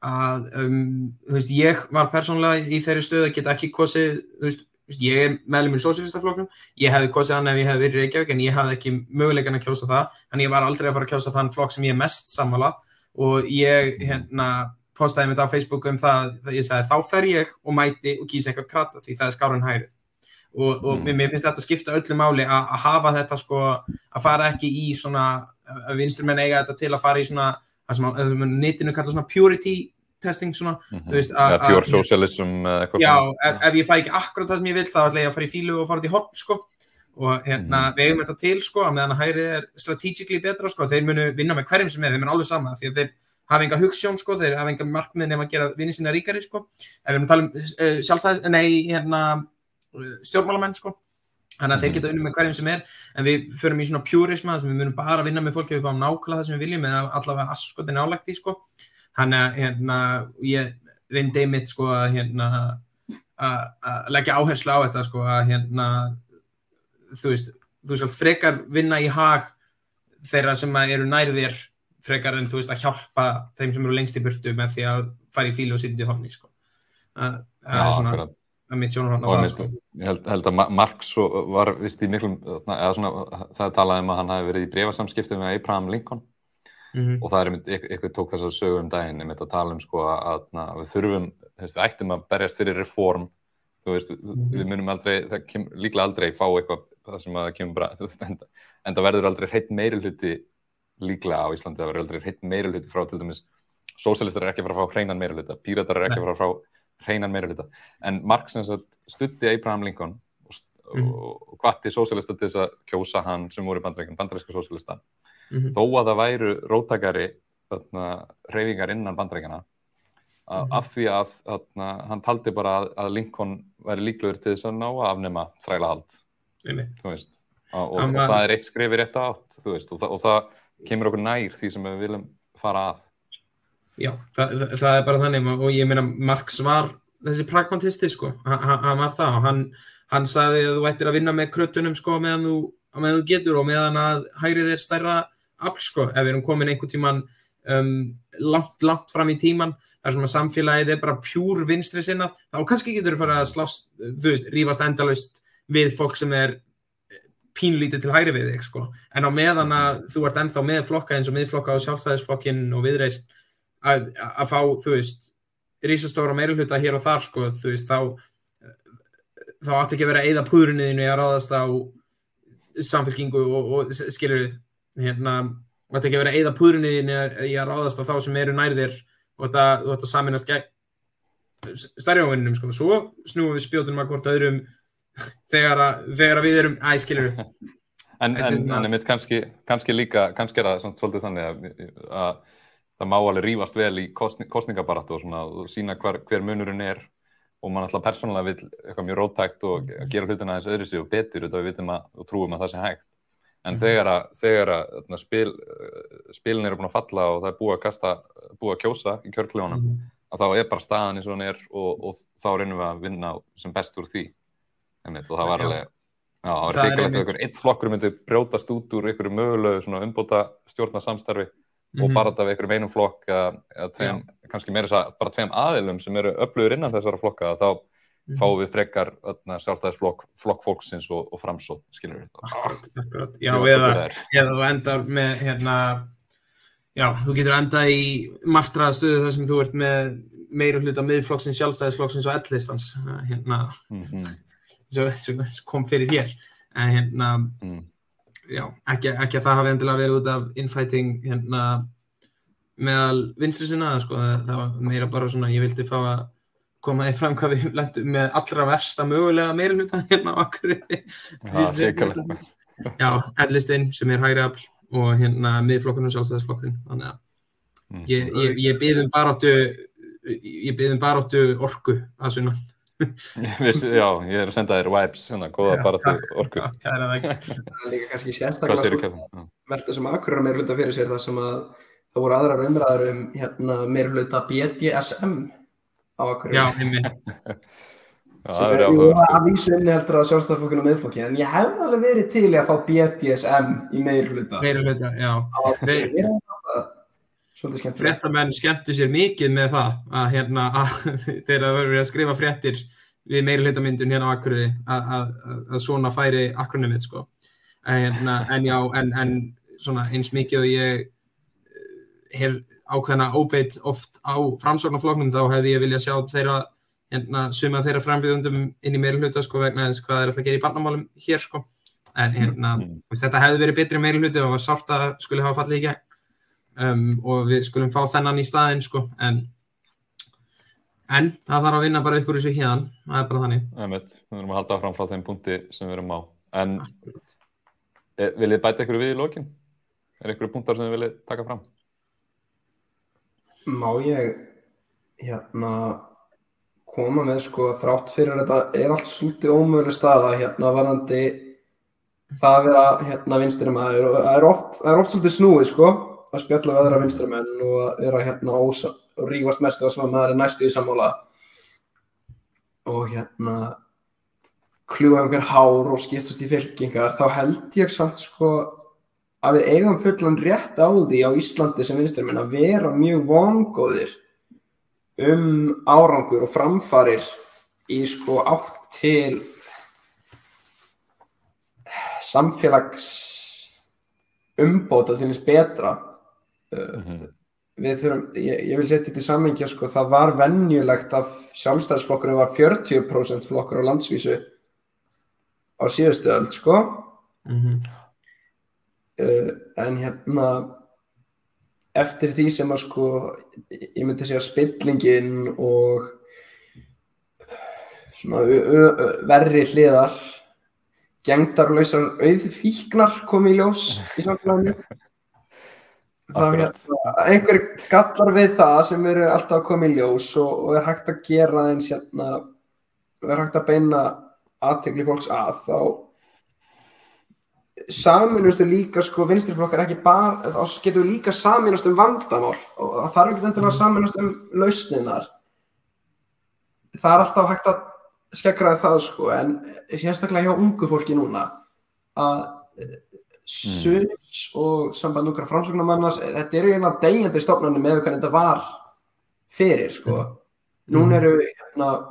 að þú veist, ég var persónulega í þeirri stöðu að geta ekki kosið, þú veist, ég meðlimur í sósíalistaflokknum, ég hefði kosið hann ef ég hefði verið í Reykjavík en ég hefði ekki möguleikann að kjósa það, en ég var aldrei að fara að kjósa þann flokk sem ég mest sammála og ég postaði mér þetta á Facebook það, ég sagði þá fer ég og mæti og kýsa eitthvað krata því það skárra en hærið og mér finnst þetta skipta öllu máli að hafa þetta sko, að fara ekki í svona, að vinstrimenn eiga þetta til að fara í svona það sem netinu kallar svona purity testing svona, þú veist pure socialism já, ef ég fæ ekki akkurat það sem ég vil þá ætla ég að fara í fílu og fara til horn sko og við eigum þetta til sko að meðan að hærið strategically betra sko, þeir munu vinna með hverjum sem þeir munu alveg sama því að þeir hafa enga hugsjón sko, þeir hafa enga markmið nema að gera vini sína ríkari sko, ef við erum að tala stjórnmálamenn sko, þannig að þeir geta unnið með hverjum sem en við förum í svona purisma þar sem við munum bara vinna með fólki ef við fáum nákvæmlega það sem við viljum eða allavega askoti nálægt því sko, þannig að ég reyndi einmitt sko að leggja áherslu á þetta sko að þú veist, þú skalt frekar vinna í hag þeirra sem eru nær þér frekar en þú veist að hjálpa þeim sem eru lengst í burtu með því að fara í fílu og sitja í horni sko. Svona mitt sjónarhorn á það sko. Ég held að Marx var vist í miklum, eða svona það talaði að hann hafi verið í bréfasamskiptum með Abraham Lincoln og það eitthvað tók þess að sögu daginn einmitt að tala sko að við þurfum, við ættum að berjast fyrir reform, þú veist, við munum aldrei, líklega aldrei fá eitthvað það sem að kemur bara, þú veist, en það verður aldrei hreinn meirihluti líklega á Íslandi, það verður aldrei hreinn meirihluti frá til dæmis, sósíalistar ekki að fara að fá hreinan meirihluta, píratar ekki að fara að fá hreinan meirihluta, en Marx studdi Abraham Lincoln og hvatti sósíalista til þess að kjósa hann sem voru bandaríska sósíalista, þó að það væru róttækari hreyfingar innan Bandaríkjanna af því að hann taldi bara að Lincoln væri líklegur til þess að ná að afnema þrælahald, þú veist, og það er eitt skref í rétta átt, þú veist, og það kemur okkur nær því sem við viljum fara að. Já, það bara þannig og ég meina Marx var þessi pragmatisti sko, hann var það og hann sagði að þú ættir að vinna með krötunum sko meðan þú getur og meðan að hægrið stærra afl sko, ef við erum komin einhvern tíman langt fram í tíman þar sem að samfélagið bara pjúr vinstri sinnað, þá kannski getur þú farið að slást, þú veist, rífast endalaust við fólk sem pínlítið til hægri við þig, sko. En á meðan að þú ert ennþá með flokka eins og miðflokka og sjálfstæðisflokkinn og Viðreisn að fá, þú veist, risastóra meirihluta hér og þar, sko, þú veist, þá átti ekki að vera að eyða púðrunni þínu í að ráðast á Samfylkingu og skilur átti ekki að vera að eyða púðrunni þínu í að ráðast á þá sem eru nær þér og þetta sameinast gegn stærri ávinnum, sko. Svo snúum við spjótunum að hvort öðrum þegar við erum skilur við. En einmitt kannski líka, kannski er það svolítið þannig að það má alveg rífast vel í kosningabaráttu og svona og sýna hver munurinn er og mann alltaf persónulega vill eitthvað mjög róttækt og gera hlutina aðeins öðruvísi og betur við vitum og trúum að það sé hægt. En þegar spilin eru búin að falla og það er búið að kjósa í kjörklefunum, að þá er bara staðan eins og hann er og þá reynum við að vinna sem best úr því. Og það var alveg, það var hrikalegt að einn flokkur myndi brjótast út úr einhverju mögulegu svona umbóta stjórnarsamstarfi og bara þetta við einhverjum einum flokk eða kannski meira þess að bara tveim aðilum sem eru öflugir innan þessara flokka, þá fáum við frekar sjálfstæðisflokk fólksins og framsókn, skilur við. Akkurat. Já, eða þú endar með já, þú getur endað í martraðastöðu þar sem þú ert með meirihluta miðflokksins, sjálfstæðisflokksins og L-listans svo kom fyrir hér. En já, ekki að það hafi endilega verið út af infighting meðal vinstri sinna, sko. Það var meira bara svona, ég vildi fá að koma því fram hvað við lentum með allra versta mögulega meirihluta á Akureyri. Já, L-listinn sem er hægri afl og miðflokkurinn og sjálfstæðisflokkurinn. Þannig að ég bið um baráttu orku að sunnan. Já, ég er að senda þér vibes, góða baráttu orku. Það er líka kannski sérstaklega velta sem Akureyrar meirihluta fyrir sér þar sem að það voru aðrar umræður meirihluta BDSM á Akureyri. Já, einmitt. Sem að vísu inniheldur að sjálfstæðisflokkinn og miðflokki, en ég hef alveg verið til í að fá BDSM í meirihluta. Meirihluta, já. Svolítið skemmt. Fréttamenn skemmtu sér mikið með það að þegar það verður að skrifa fréttir við meirihlutamyndun á Akureyri að svona færi akronymið, sko. En já, en svona eins mikið og ég hef ákveðna óbeit oft á framsóknarflokknum, þá hefði ég viljað sjá þeirra suma þeirra frambjóðendum inn í meirihluta, sko, vegna þess hvað þeir ætla að gera í barnamálum hér, sko. En þetta hefði verið betri meirihluti og var sárt að skuli hafa fallið í gegn. Og við skulum fá þennan í staðinn, sko. En það þarf að vinna bara upp úr þessu héðan. Það er bara þannig. Við þurfum að halda áfram frá þeim punkti sem við erum á. En viljið bæta ykkur við í lokin? Er ykkur punktar sem þið viljið taka fram? Má ég koma með, sko, þrátt fyrir þetta er allt svolítið ómöguleg staða varðandi það að vera vinstri maður og það er oft svolítið snúið, sko, að spjalla við aðra vinstri menn og að vera og rífast mestu að sem maður er næstu í sammála og kljúa einhver hár og skiptast í fylkingar, þá held ég samt, sko, að við eigum fullan rétt á því á Íslandi sem vinstri menn að vera mjög vongóðir árangur og framfarir í, sko, átt til samfélags umbóta til þess betra. Við þurfum, ég vil setja þetta í samhengi, sko, það var venjulegt að sjálfstæðisflokkurinn var 40% flokkur á landsvísu á síðustu öld, sko. En eftir því sem að, sko, ég myndi segja spillingin og svona verri hliðar, gengdarlausar auðfíknar komi í ljós í samfélaginu. Það einhverjir gallar við það sem eru alltaf að koma í ljós og er hægt að gera eins og er hægt að beina athygli fólks að, þá sameinustu líka, sko, vinstriflokkar ekki bara, þá getum við líka sameinast vandamál og það þarf ekki endilega að sameinast lausnirnar. Það er alltaf hægt að skeggræða það, sko, en sérstaklega hjá ungu fólki núna að SUS og samband nokkra framsóknarmanna, þetta eru eiginlega deyjandi stofnanir með hvernig þetta var fyrir, sko. Núna eru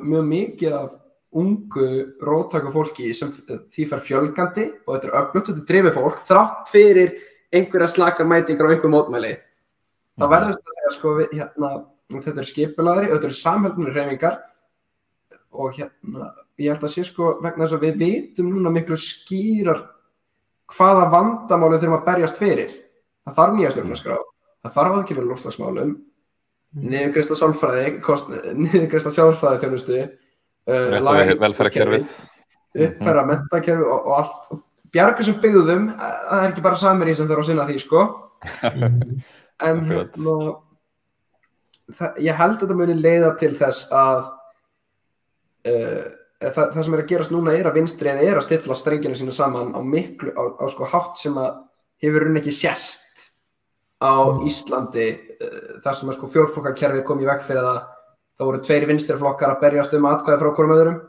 mjög mikið af ungu róttæku fólki sem því fer fjölgandi og þetta öflugt, þetta drifið fólk þrátt fyrir einhverja slakar mætingar og einhver mótmæli. Það verður að segja, sko, þetta skipulagðri, þetta samhældnir hreyfingar og ég held að sé, sko, vegna þess að við vitum núna miklu skýrar hvaða vandamáli þurfum að berjast fyrir. Það þarf nýja stjórnarskrá, það þarf aðgerðir loftslagsmálum, niðurgreiðsla sálfræðiþjónustu, velferðarkerfið, uppfæra menntakerfið og allt. Bjarga sem byggðum, það ekki bara Samherji sem þarf að sinna því, sko. En ég held að þetta muni leiða til þess að það sem að gerast núna að vinstrið að stilla strengina sína saman á miklu, á sko hátt sem að hefur ekki sést á Íslandi, þar sem að sko fjórflokkakerfið kom í veg fyrir það voru 2 vinstriflokkar að berjast atkvæði frá hvorum öðrum.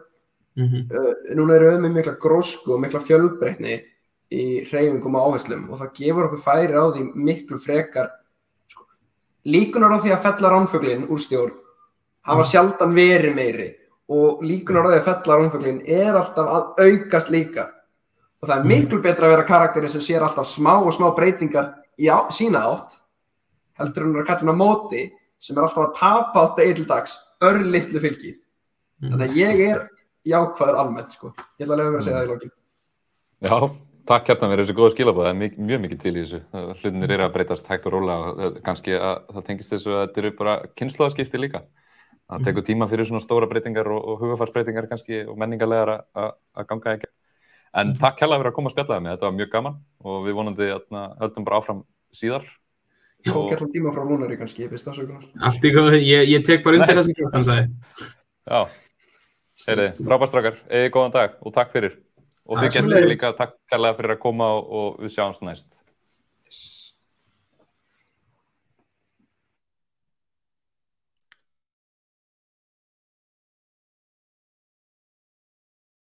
Núna erum við með mikla grósku og mikla fjölbreytni í hreyfingum og áherslum og það gefur okkur færi á því miklu frekar sko, líkunar á því að fella ránfuglinn úr stjórn hafa sjaldan verið meiri og líkunar á því að fella ránfuglinn alltaf að aukast líka og það miklu betra að vera karakterinn sem sér alltaf smá breytingar í sína átt heldur en að kalla hann á móti sem alltaf að tapa á degi til dags örlitlu fylgi. Þannig að ég jákvæður almennt, sko. Ég ætla að leyfa mér að segja það í lokin. Já, takk hérna fyrir þessu góða skilaboð. Það er mjög mikið til í þessu. Hlutinir að breytast hægt og rólega. Kannski að það tengist þessu að þetta eru bara kynslóðaskipti líka. Það tekur tíma fyrir svona stóra breytingar og hugarfarsbreytingar kannski og menningarlegar að ganga ekki. En takk hérlega fyrir að koma að spjalla með. Þetta var mjög gaman og við vonandi höldum bara áfram síðar. Já, gætla tíma frá Rúnari kannski, fyrst afsökunar. Allt í góð, ég tek bara undir það sem Kjartan sagði. Já. Frábært strákar, góðan dag og takk fyrir. Og þið gestir líka takk kærlega fyrir að koma og við sjáumst næst.